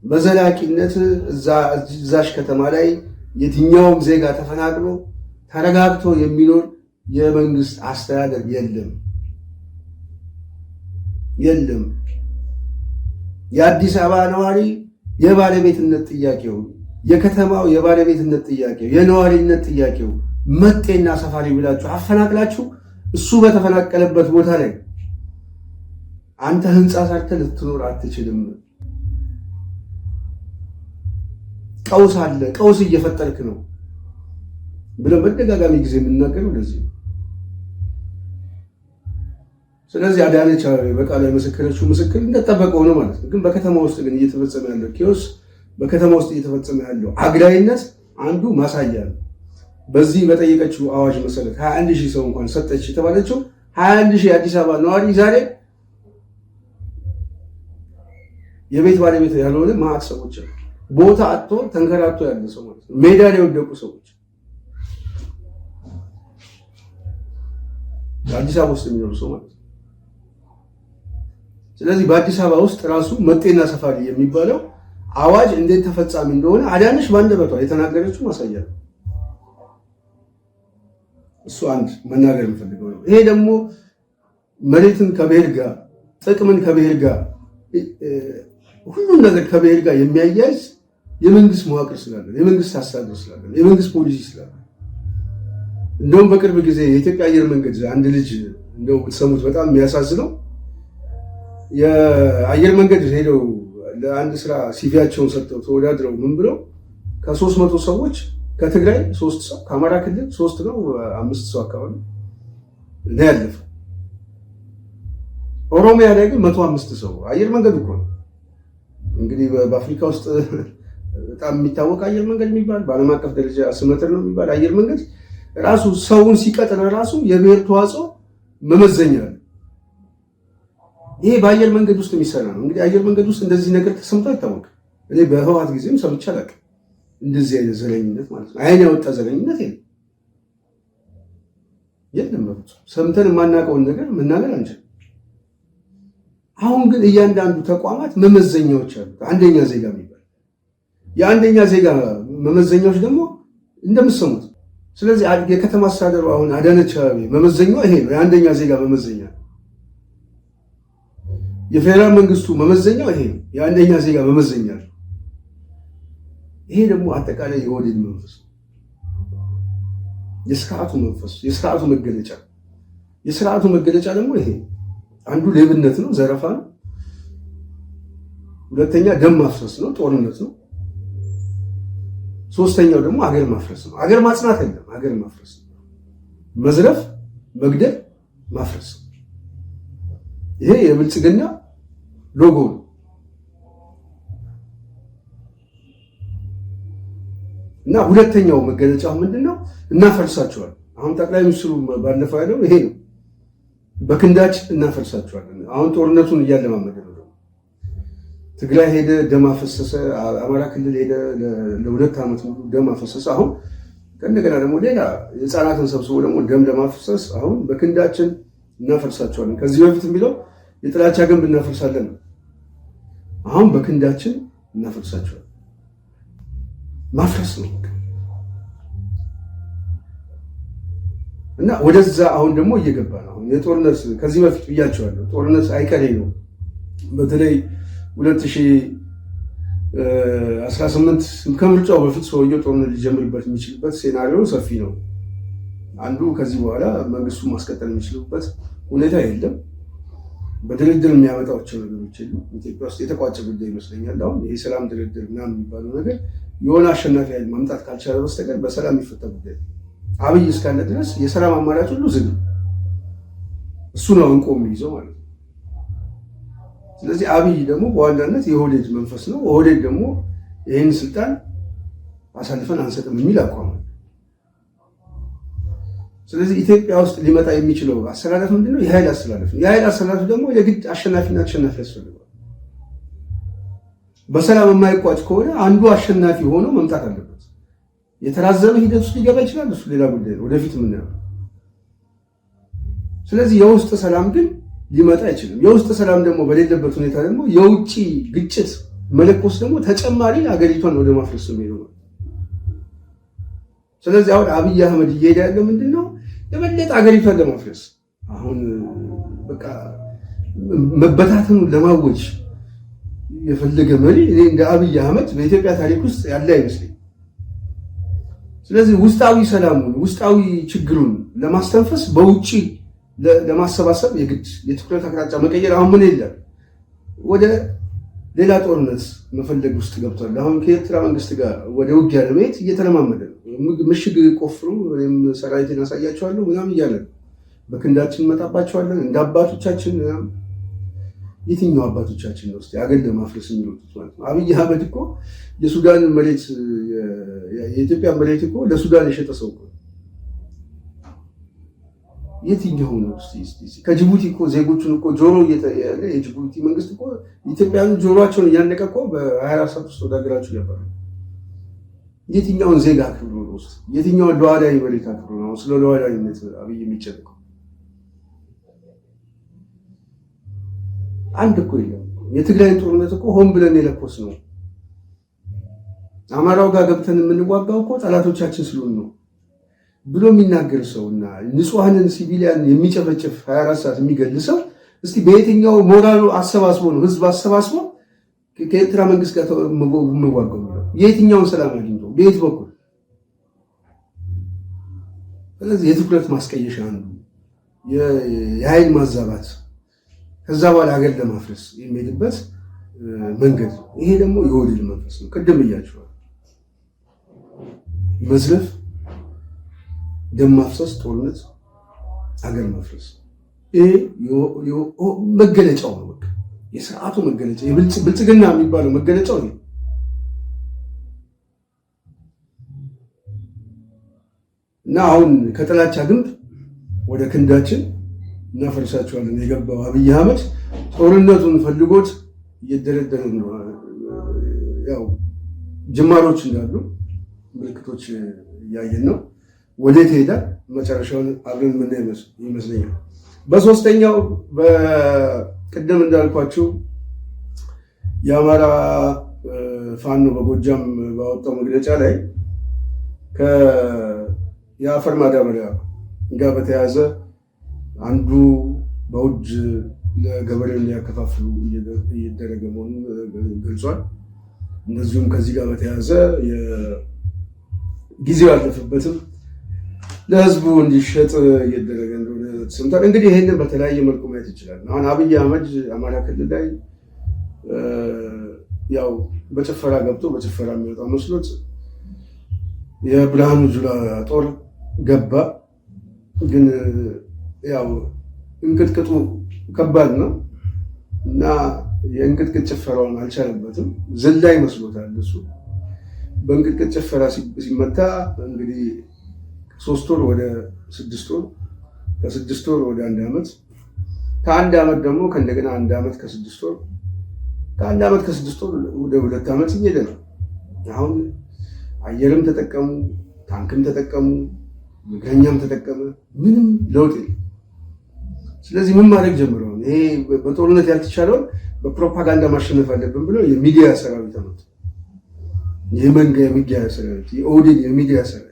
በዘላቂነት እዛሽ ከተማ ላይ የትኛውም ዜጋ ተፈናቅሎ ተረጋግቶ የሚኖር የመንግስት አስተዳደር የለም። የለም። የአዲስ አበባ ነዋሪ የባለቤትነት ጥያቄው፣ የከተማው የባለቤትነት ጥያቄው፣ የነዋሪነት ጥያቄው መጤና ሰፋሪ ብላችሁ አፈናቅላችሁ እሱ በተፈናቀለበት ቦታ ላይ አንተ ህንፃ ሰርተህ ልትኖር አትችልም። ቀውስ አለ፣ ቀውስ እየፈጠርክ ነው ብለው በተደጋጋሚ ጊዜ የምናገረው ለዚህ ነው። ስለዚህ አዳነች አቤቤ በቃል የመሰከረችው ምስክር እንደተጠበቀ ሆነ ማለት ነው። ግን በከተማ ውስጥ ግን እየተፈጸመ ያለው ኪዮስ፣ በከተማ ውስጥ እየተፈጸመ ያለው አግላይነት አንዱ ማሳያ ነው። በዚህ በጠየቀችው አዋጅ መሰረት 21,000 ሰው እንኳን ሰጠች የተባለችው 21,000 የአዲስ አበባ ነዋሪ ዛሬ የቤት ባለቤት ያልሆነ ማዕት ሰዎች አሉ። ቦታ አጥቶ ተንከራቶ ያለ ሰው ማለት ነው። ሜዳ ላይ የወደቁ ሰዎች በአዲስ አበባ ውስጥ የሚኖሩ ሰው ማለት ነው። ስለዚህ በአዲስ አበባ ውስጥ ራሱ መጤና ሰፋሪ የሚባለው አዋጅ እንዴት ተፈጻሚ እንደሆነ አዳነች ባንደበቷ የተናገረችው ማሳያ ነው። እሱ አንድ መናገር የምፈልገው ነው። ይሄ ደግሞ መሬትን ከብሔር ጋር፣ ጥቅምን ከብሔር ጋር፣ ሁሉም ነገር ከብሔር ጋር የሚያያዝ የመንግስት መዋቅር ስላለ፣ የመንግስት አስተዳደር ስላለ፣ የመንግስት ፖሊሲ ስላለ እንደውም በቅርብ ጊዜ የኢትዮጵያ አየር መንገድ አንድ ልጅ እንደው ብትሰሙት በጣም የሚያሳዝነው የአየር መንገድ ሄደው ለአንድ ስራ ሲቪያቸውን ሰጥተው ተወዳድረው ምን ብለው ከ300 ሰዎች ከትግራይ 3 ሰው ከአማራ ክልል 3 ነው 5 ሰው አካባቢ ነው ያለፈው። ኦሮሚያ ላይ ግን 105 ሰው አየር መንገድ እኮ ነው እንግዲህ በአፍሪካ ውስጥ በጣም የሚታወቅ አየር መንገድ የሚባል በዓለም አቀፍ ደረጃ ስመጥር ነው የሚባል አየር መንገድ ራሱ ሰውን ሲቀጥር ራሱ የብሔር ተዋጽኦ መመዘኛ ነው። ይሄ በአየር መንገድ ውስጥ የሚሰራ ነው። እንግዲህ አየር መንገድ ውስጥ እንደዚህ ነገር ተሰምቶ አይታወቅም። እኔ በህወሓት ጊዜም ሰምቼ አላውቅም። እንደዚህ አይነት ዘረኝነት ማለት ነው። አይን ያወጣ ዘረኝነት የለም። ሰምተን የማናውቀውን ነገር መናገር አንችልም። አሁን ግን እያንዳንዱ ተቋማት መመዘኛዎች አሉ። አንደኛ ዜጋ የሚባል የአንደኛ ዜጋ መመዘኛዎች ደግሞ እንደምትሰሙት። ስለዚህ የከተማ አስተዳደሩ አሁን አዳነች አቤቤ መመዘኛው ይሄ ነው፣ የአንደኛ ዜጋ መመዘኛ። የፌዴራል መንግስቱ መመዘኛው ይሄ ነው፣ የአንደኛ ዜጋ መመዘኛ። ይሄ ደግሞ አጠቃላይ የኦህዴድ መንፈስ፣ የስርዓቱ መንፈስ፣ የስርዓቱ መገለጫ። የስርዓቱ መገለጫ ደግሞ ይሄ አንዱ ሌብነት ነው፣ ዘረፋ ነው። ሁለተኛ ደም ማፍሰስ ነው፣ ጦርነት ነው። ሶስተኛው ደግሞ አገር ማፍረስ ነው። አገር ማጽናት አይደለም፣ አገር ማፍረስ ነው። መዝረፍ፣ መግደል፣ ማፍረስ። ይሄ የብልጽግና ሎጎ ነው። እና ሁለተኛው መገለጫው ምንድነው? እናፈርሳቸዋለን። አሁን ጠቅላይ ሚኒስትሩ ባለፈው ያለው ይሄ ነው። በክንዳችን እናፈርሳቸዋለን። አሁን ጦርነቱን እያለማመደ ነው። ትግራይ ሄደ ደም አፈሰሰ፣ አማራ ክልል ሄደ ለ2 ዓመት ሙሉ ደም አፈሰሰ። አሁን እንደገና ደግሞ ሌላ ህፃናትን ሰብስቦ ደግሞ ደም ለማፈሰስ አሁን በክንዳችን እናፈርሳቸዋለን። ከዚህ በፊት የሚለው የጥላቻ ግንብ እናፈርሳለን ነው። አሁን በክንዳችን እናፈርሳቸዋለን። ማፍረስ ነው እና ወደዛ አሁን ደግሞ እየገባ ነው። የጦርነት ከዚህ በፊት ብያቸዋለሁ፣ ጦርነት አይቀሬ ነው። በተለይ 2018 ከምርጫው በፊት ሰውየው ጦርነት ሊጀምርበት የሚችልበት ሴናሪዮ ሰፊ ነው። አንዱ ከዚህ በኋላ መንግስቱ ማስቀጠል የሚችልበት ሁኔታ የለም። በድርድር የሚያመጣቸው ነገሮች የሉም። ኢትዮጵያ ውስጥ የተቋጨ ጉዳይ ይመስለኛል። አሁን ይሄ ሰላም ድርድር ምናምን የሚባለው ነገር የሆነ አሸናፊ ኃይል ማምጣት ካልቻለ በስተቀር በሰላም የሚፈታ ጉዳይ አብይ እስካለ ድረስ የሰላም አማራጭ ሁሉ ዝግ ነው። እሱ ነው እንቆ የሚይዘው ማለት ነው። ስለዚህ አብይ ደግሞ በዋናነት የኦህዴድ መንፈስ ነው። ኦህዴድ ደግሞ ይህን ስልጣን አሳልፈን አንሰጥም የሚል አቋም ነው። ስለዚህ ኢትዮጵያ ውስጥ ሊመጣ የሚችለው አሰላለፍ ምንድነው? የኃይል አሰላለፍ ነው። የኃይል አሰላለፍ ደግሞ የግድ አሸናፊና ተሸናፊ ያስፈልገዋል። በሰላም የማይቋጭ ከሆነ አንዱ አሸናፊ ሆኖ መምጣት አለበት። የተራዘመ ሂደት ውስጥ ሊገባ ይችላል። እሱ ሌላ ጉዳይ ነው፣ ወደፊት የምናየው። ስለዚህ የውስጥ ሰላም ግን ሊመጣ አይችልም። የውስጥ ሰላም ደግሞ በሌለበት ሁኔታ ደግሞ የውጭ ግጭት መለኮስ ደግሞ ተጨማሪ ሀገሪቷን ወደ ማፍረስ ነው የሚሄደው። ስለዚህ አሁን አብይ አህመድ እየሄደ ያለው ምንድነው? የበለጠ ሀገሪቷን ለማፍረስ። አሁን በቃ መበታተኑን ለማወጅ የፈለገ መሪ እኔ እንደ አብይ አህመድ በኢትዮጵያ ታሪክ ውስጥ ያለ አይመስለኝም። ስለዚህ ውስጣዊ ሰላሙን ውስጣዊ ችግሩን ለማስተንፈስ በውጪ ለማሰባሰብ የግድ የትኩረት አቅጣጫ መቀየር አሁን ምን የለም ወደ ሌላ ጦርነት መፈለግ ውስጥ ገብቷል። አሁን ከኤርትራ መንግስት ጋር ወደ ውጊያ ለመሄድ እየተለማመደ ነው። ምሽግ ቆፍሩ ወይም ሰራዊትን ያሳያቸዋለሁ ምናምን እያለ ነው። በክንዳችን እንመጣባቸዋለን እንደ አባቶቻችን። የትኛው አባቶቻችን ነው እስኪ አገር ለማፍረስ የሚሉት ማለት ነው? አብይ አህመድ እኮ የሱዳን መሬት የኢትዮጵያ መሬት እኮ ለሱዳን የሸጠ ሰው እኮ የትኛው ነው? ከጅቡቲ እኮ ዜጎቹን እኮ ጆሮ የጅቡቲ መንግስት እኮ ኢትዮጵያን ጆሮቸውን እያነቀ እኮ በ24 ሰዓት ውስጥ ወደ ሀገራቸው ያባረ። የትኛውን ዜጋ አክብሮ ነው ውስጥ የትኛውን ሉዓላዊ መሬት አክብሮ ነው ስለ ሉዓላዊነት አብይ የሚጨነቀው? አንድ እኮ የለም። የትግራይን ጦርነት እኮ ሆን ብለን የለኮስ ነው። አማራው ጋር ገብተን የምንዋጋው እኮ ጠላቶቻችን ስለሆኑ ነው ብሎ የሚናገር ሰውና ንጹሐንን ሲቪሊያን የሚጨፈጭፍ 24 ሰዓት የሚገል ሰው እስቲ በየትኛው ሞራሉ አሰባስቦ ነው ህዝብ አሰባስቦ ከኤርትራ መንግስት ጋር የምዋጋው? የትኛውን ሰላም አግኝቶ በየት በኩል? ስለዚህ የትኩረት ማስቀየሻ አንዱ የኃይል ማዛባት ከዛ በኋላ ሀገር ለማፍረስ የሚሄድበት መንገድ ነው። ይሄ ደግሞ የወዲድ መንፈስ ነው። ቅድም እያቸዋል መዝለፍ፣ ደም ማፍሰስ፣ ጦርነት፣ ሀገር ማፍረስ ይሄ መገለጫው ነው። በቃ የስርዓቱ መገለጫ ብልጽግና የሚባለው መገለጫው ነው። እና አሁን ከጥላቻ ግንብ ወደ ክንዳችን እናፈርሳቸዋለን የገባው አብይ አህመድ ጦርነቱን ፈልጎት እየደረደረ ነው። ያው ጅማሮች እንዳሉ ምልክቶች እያየን ነው። ወዴት ይሄዳል መጨረሻውን አብረን ምን ይመስለኛል። በሶስተኛው በቅድም እንዳልኳችሁ የአማራ ፋኖ በጎጃም ባወጣው መግለጫ ላይ የአፈር ማዳበሪያ ጋር በተያያዘ አንዱ በውድ ለገበሬው እንዲያከፋፍሉ እየደረገ መሆኑን ገልጿል። እንደዚሁም ከዚህ ጋር በተያያዘ ጊዜው ያለፈበትም ለህዝቡ እንዲሸጥ እየደረገ እንደሆነ ተሰምቷል። እንግዲህ ይህንን በተለያየ መልኩ ማየት ይችላል። አሁን አብይ አህመድ አማራ ክልል ላይ ያው በጭፈራ ገብቶ በጭፈራ የሚወጣ መስሎት የብርሃኑ ጁላ ጦር ገባ። ግን ያው እንቅጥቅጡ ከባድ ነው እና የእንቅጥቅጥ ጭፈራውን አልቻለበትም። ዝላይ መስሎታል እሱ። በእንቅጥቅጥ ጭፈራ ሲመታ እንግዲህ 3 ወር ወደ 6 ወር፣ ከ6 ወር ወደ 1 ዓመት፣ ከ1 ዓመት ደግሞ ከእንደገና 1 ዓመት ከ6 ወር፣ ከ1 ዓመት ከ6 ወር ወደ 2 ዓመት እየሄደ ነው። አሁን አየርም ተጠቀሙ፣ ታንክም ተጠቀሙ፣ እግረኛም ተጠቀመ፣ ምንም ለውጥ የለም። ስለዚህ ምን ማድረግ ጀምረዋል? ይሄ በጦርነት ያልተቻለውን በፕሮፓጋንዳ ማሸነፍ አለብን ብለው የሚዲያ ሰራዊት አመጡ። የመንጋ የሚዲያ ሰራዊት፣ የኦህዴድ የሚዲያ ሰራዊት፣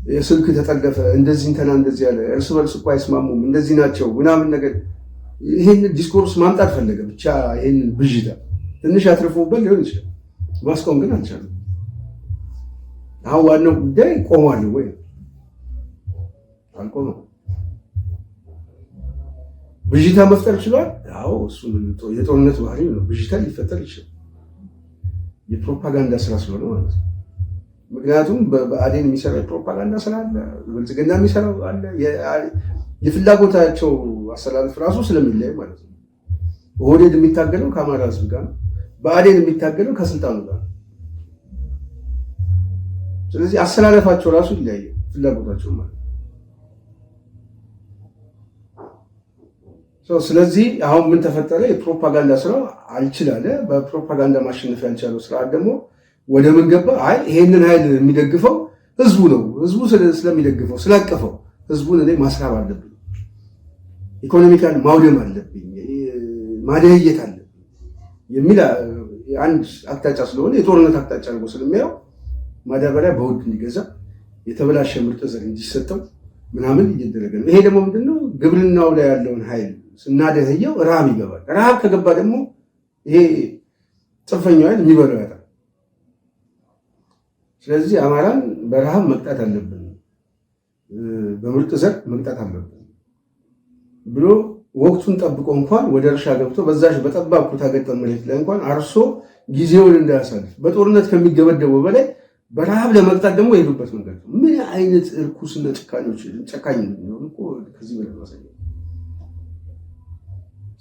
የስልክ ተጠለፈ፣ እንደዚህ እንተና እንደዚህ ያለ፣ እርስ በርስ እኮ አይስማሙም፣ እንደዚህ ናቸው ምናምን ነገር። ይሄን ዲስኮርስ ማምጣት ፈለገ ብቻ። ይሄን ብዥታ ትንሽ አትርፎበት ሊሆን ይችላል፣ ማስቆም ግን አልቻለም። አሁን ዋናው ጉዳይ ቆሟል ወይ አልቆመም። ብዥታ መፍጠር ይችላል። አዎ እሱ የጦርነት ባህሪ ነው። ብዥታ ሊፈጠር ይችላል። የፕሮፓጋንዳ ስራ ስለሆነ ማለት ነው። ምክንያቱም በአዴን የሚሰራ የፕሮፓጋንዳ ስራ አለ፣ ብልጽግና የሚሰራው አለ። የፍላጎታቸው አሰላለፍ ራሱ ስለሚለያይ ማለት ነው። ኦህዴድ የሚታገለው ከአማራ ህዝብ ጋር ነው። በአዴን የሚታገለው ከስልጣኑ ጋር ነው። ስለዚህ አሰላለፋቸው ራሱ ይለያያል፣ ፍላጎታቸው ማለት ነው። ስለዚህ አሁን ምን ተፈጠረ? የፕሮፓጋንዳ ስራው አልችላለ። በፕሮፓጋንዳ ማሸነፍ ያልቻለው ስርዓት ደግሞ ወደ ምን ገባ? አይ ይሄንን ኃይል የሚደግፈው ህዝቡ ነው፣ ህዝቡ ስለሚደግፈው ስላቀፈው ህዝቡን እኔ ማስራብ አለብኝ፣ ኢኮኖሚካል ማውደም አለብኝ፣ ማደህየት አለብኝ የሚል አንድ አቅጣጫ ስለሆነ የጦርነት አቅጣጫ ነው ስለሚያው ማዳበሪያ በውድ እንዲገዛ የተበላሸ ምርጥ ዘር እንዲሰጠው ምናምን እየደረገ ነው። ይሄ ደግሞ ምንድነው? ግብርናው ላይ ያለውን ኃይል ስናደህየው ረሃብ ይገባል። ረሃብ ከገባ ደግሞ ይሄ ጽንፈኛው ኃይል የሚበላው ያጣል። ስለዚህ አማራን በረሃብ መቅጣት አለብን፣ በምርጥ ዘር መቅጣት አለብን ብሎ ወቅቱን ጠብቆ እንኳን ወደ እርሻ ገብቶ በዛሽ በጠባብ ኩታ ገጠም መሬት ላይ እንኳን አርሶ ጊዜውን እንዳያሳልፍ በጦርነት ከሚገበደበው በላይ በረሃብ ለመቅጣት ደግሞ የሄዱበት መንገድ ነው። ምን አይነት እርኩስና ጨካኝ ነው እኮ ከዚህ በላይ ማሳየው።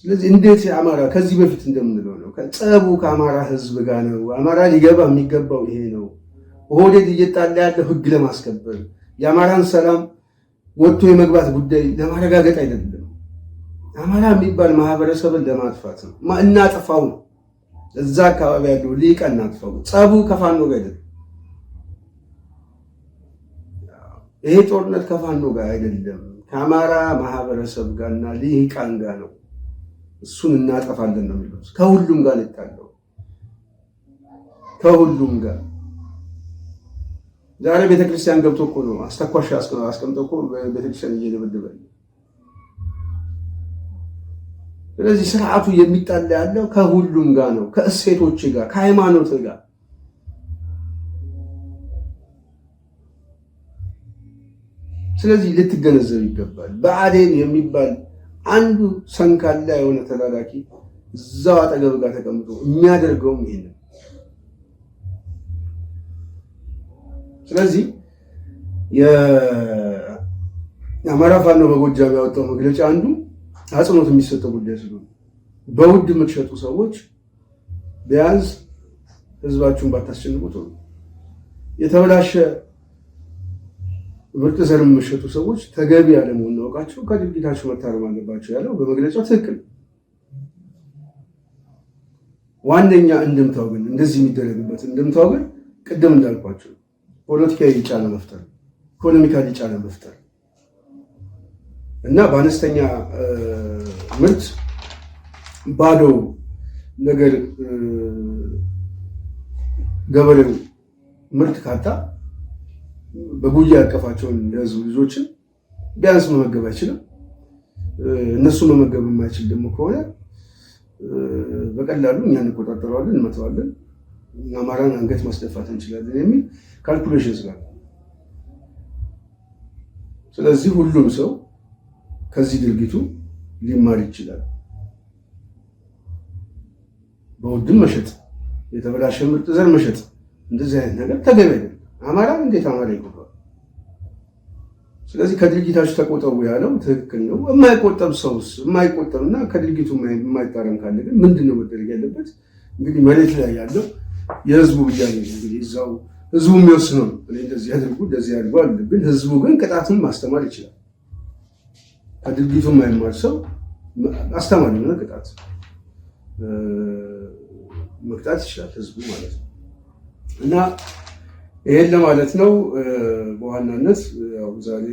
ስለዚህ እንዴት አማራ ከዚህ በፊት እንደምንለው ነው ጸቡ ከአማራ ህዝብ ጋር ነው። አማራ ሊገባ የሚገባው ይሄ ነው። ኦህዴድ እየጣላ ያለው ህግ ለማስከበር የአማራን ሰላም ወጥቶ የመግባት ጉዳይ ለማረጋገጥ አይደለም። አማራ የሚባል ማህበረሰብን ለማጥፋት ነው። እናጥፋው ነው። እዛ አካባቢ ያለው ሊቃ እናጥፋው። ጸቡ ከፋኖ ጋር አይደለም። ይሄ ጦርነት ከፋኖ ጋር አይደለም፣ ከአማራ ማህበረሰብ ጋርና ሊቃን ጋር ነው። እሱን እናጠፋለን ነው የሚሉት። ከሁሉም ጋር ልታለው ከሁሉም ጋር ዛሬ ቤተክርስቲያን ገብቶ እኮ ነው አስተኳሽ አስቀምጦ እኮ ቤተክርስቲያን እየደበደበ። ስለዚህ ስርዓቱ የሚጣላ ያለው ከሁሉም ጋር ነው፣ ከእሴቶች ጋር፣ ከሃይማኖት ጋር። ስለዚህ ልትገነዘብ ይገባል። ብአዴን የሚባል አንዱ ሰንካላ የሆነ ተላላኪ እዛው አጠገብ ጋር ተቀምጦ የሚያደርገውም ይሄንን። ስለዚህ የአማራ ፋኖ በጎጃም ያወጣው መግለጫ አንዱ አጽንኦት የሚሰጠው ጉዳይ ስለሆነ በውድ የምትሸጡ ሰዎች ቢያንስ ህዝባችሁን ባታስጨንቁት ነው። የተበላሸ ምርጥ ዘር የምትሸጡ ሰዎች ተገቢ ያለመሆኑን አውቃችሁ ከድርጊታችሁ መታረም አለባቸው ያለው በመግለጫው ትክክል። ዋነኛ እንድምታው ግን እንደዚህ የሚደረግበት እንድምታው ግን ቅድም እንዳልኳቸው ፖለቲካዊ ጫና መፍጠር፣ ኢኮኖሚካሊ ጫና መፍጠር እና በአነስተኛ ምርት ባዶ ነገር ገበሬው ምርት ካጣ በጉያ ያቀፋቸውን የህዝብ ልጆችን ቢያንስ መመገብ አይችልም። እነሱ መመገብ የማይችል ደግሞ ከሆነ በቀላሉ እኛ እንቆጣጠረዋለን፣ እንመተዋለን፣ አማራን አንገት ማስደፋት እንችላለን የሚል ካልኩሌሽንስ ጋር። ስለዚህ ሁሉም ሰው ከዚህ ድርጊቱ ሊማር ይችላል። በውድም መሸጥ፣ የተበላሸ ምርጥ ዘር መሸጥ፣ እንደዚህ አይነት ነገር ተገቢ አይደለም። አማራ እንዴት አማራ ይቆጣል? ስለዚህ ከድርጊታችሁ ተቆጠቡ ያለው ትክክል ነው። የማይቆጠብ ሰውስ የማይቆጠብና ከድርጊቱ የማይታረም ካለ ግን ምንድነው መደረግ ያለበት? እንግዲህ መሬት ላይ ያለው የህዝቡ ብያኔ እንግዲህ እዛው ህዝቡ የሚወስነው ነው። እንደዚህ ያድርጉ እንደዚህ ያድርጉ አለ። ግን ህዝቡ ግን ቅጣትን ማስተማር ይችላል። ከድርጊቱ የማይማር ሰው አስተማሪ የሆነ ቅጣት መቅጣት ይችላል ህዝቡ ማለት ነው። እና ይሄን ለማለት ነው። በዋናነት ያው ዛሬ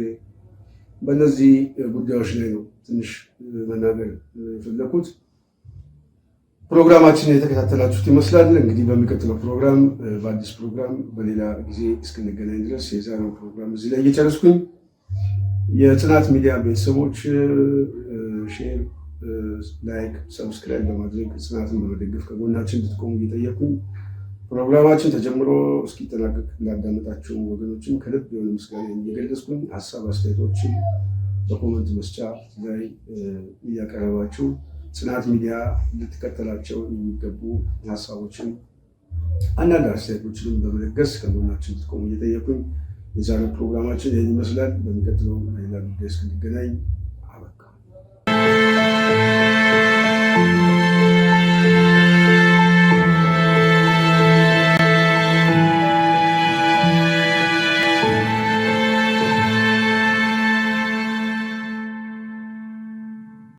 በእነዚህ ጉዳዮች ላይ ነው ትንሽ መናገር የፈለኩት። ፕሮግራማችን የተከታተላችሁት ይመስላል። እንግዲህ በሚቀጥለው ፕሮግራም በአዲስ ፕሮግራም በሌላ ጊዜ እስክንገናኝ ድረስ የዛሬው ፕሮግራም እዚህ ላይ እየጨረስኩኝ የጽናት ሚዲያ ቤተሰቦች ሼር፣ ላይክ፣ ሰብስክራይብ በማድረግ ጽናትን በመደገፍ ከጎናችን እንድትቆሙ እየጠየኩኝ ፕሮግራማችን ተጀምሮ እስኪጠናቀቅ ላዳመጣችሁ ወገኖችም ከልብ የሆነ ምስጋና እየገለጽኩኝ ሀሳብ አስተያየቶችን በኮመንት መስጫ ላይ እያቀረባችሁ ጽናት ሚዲያ ልትከተላቸው የሚገቡ ሀሳቦችን አንዳንድ አስተያየቶችንም በመለገስ ከጎናችን እንድትቆሙ እየጠየኩኝ የዛሬው ፕሮግራማችን ይህን ይመስላል። በሚቀጥለው ሌላ ጉዳይ እስክንገናኝ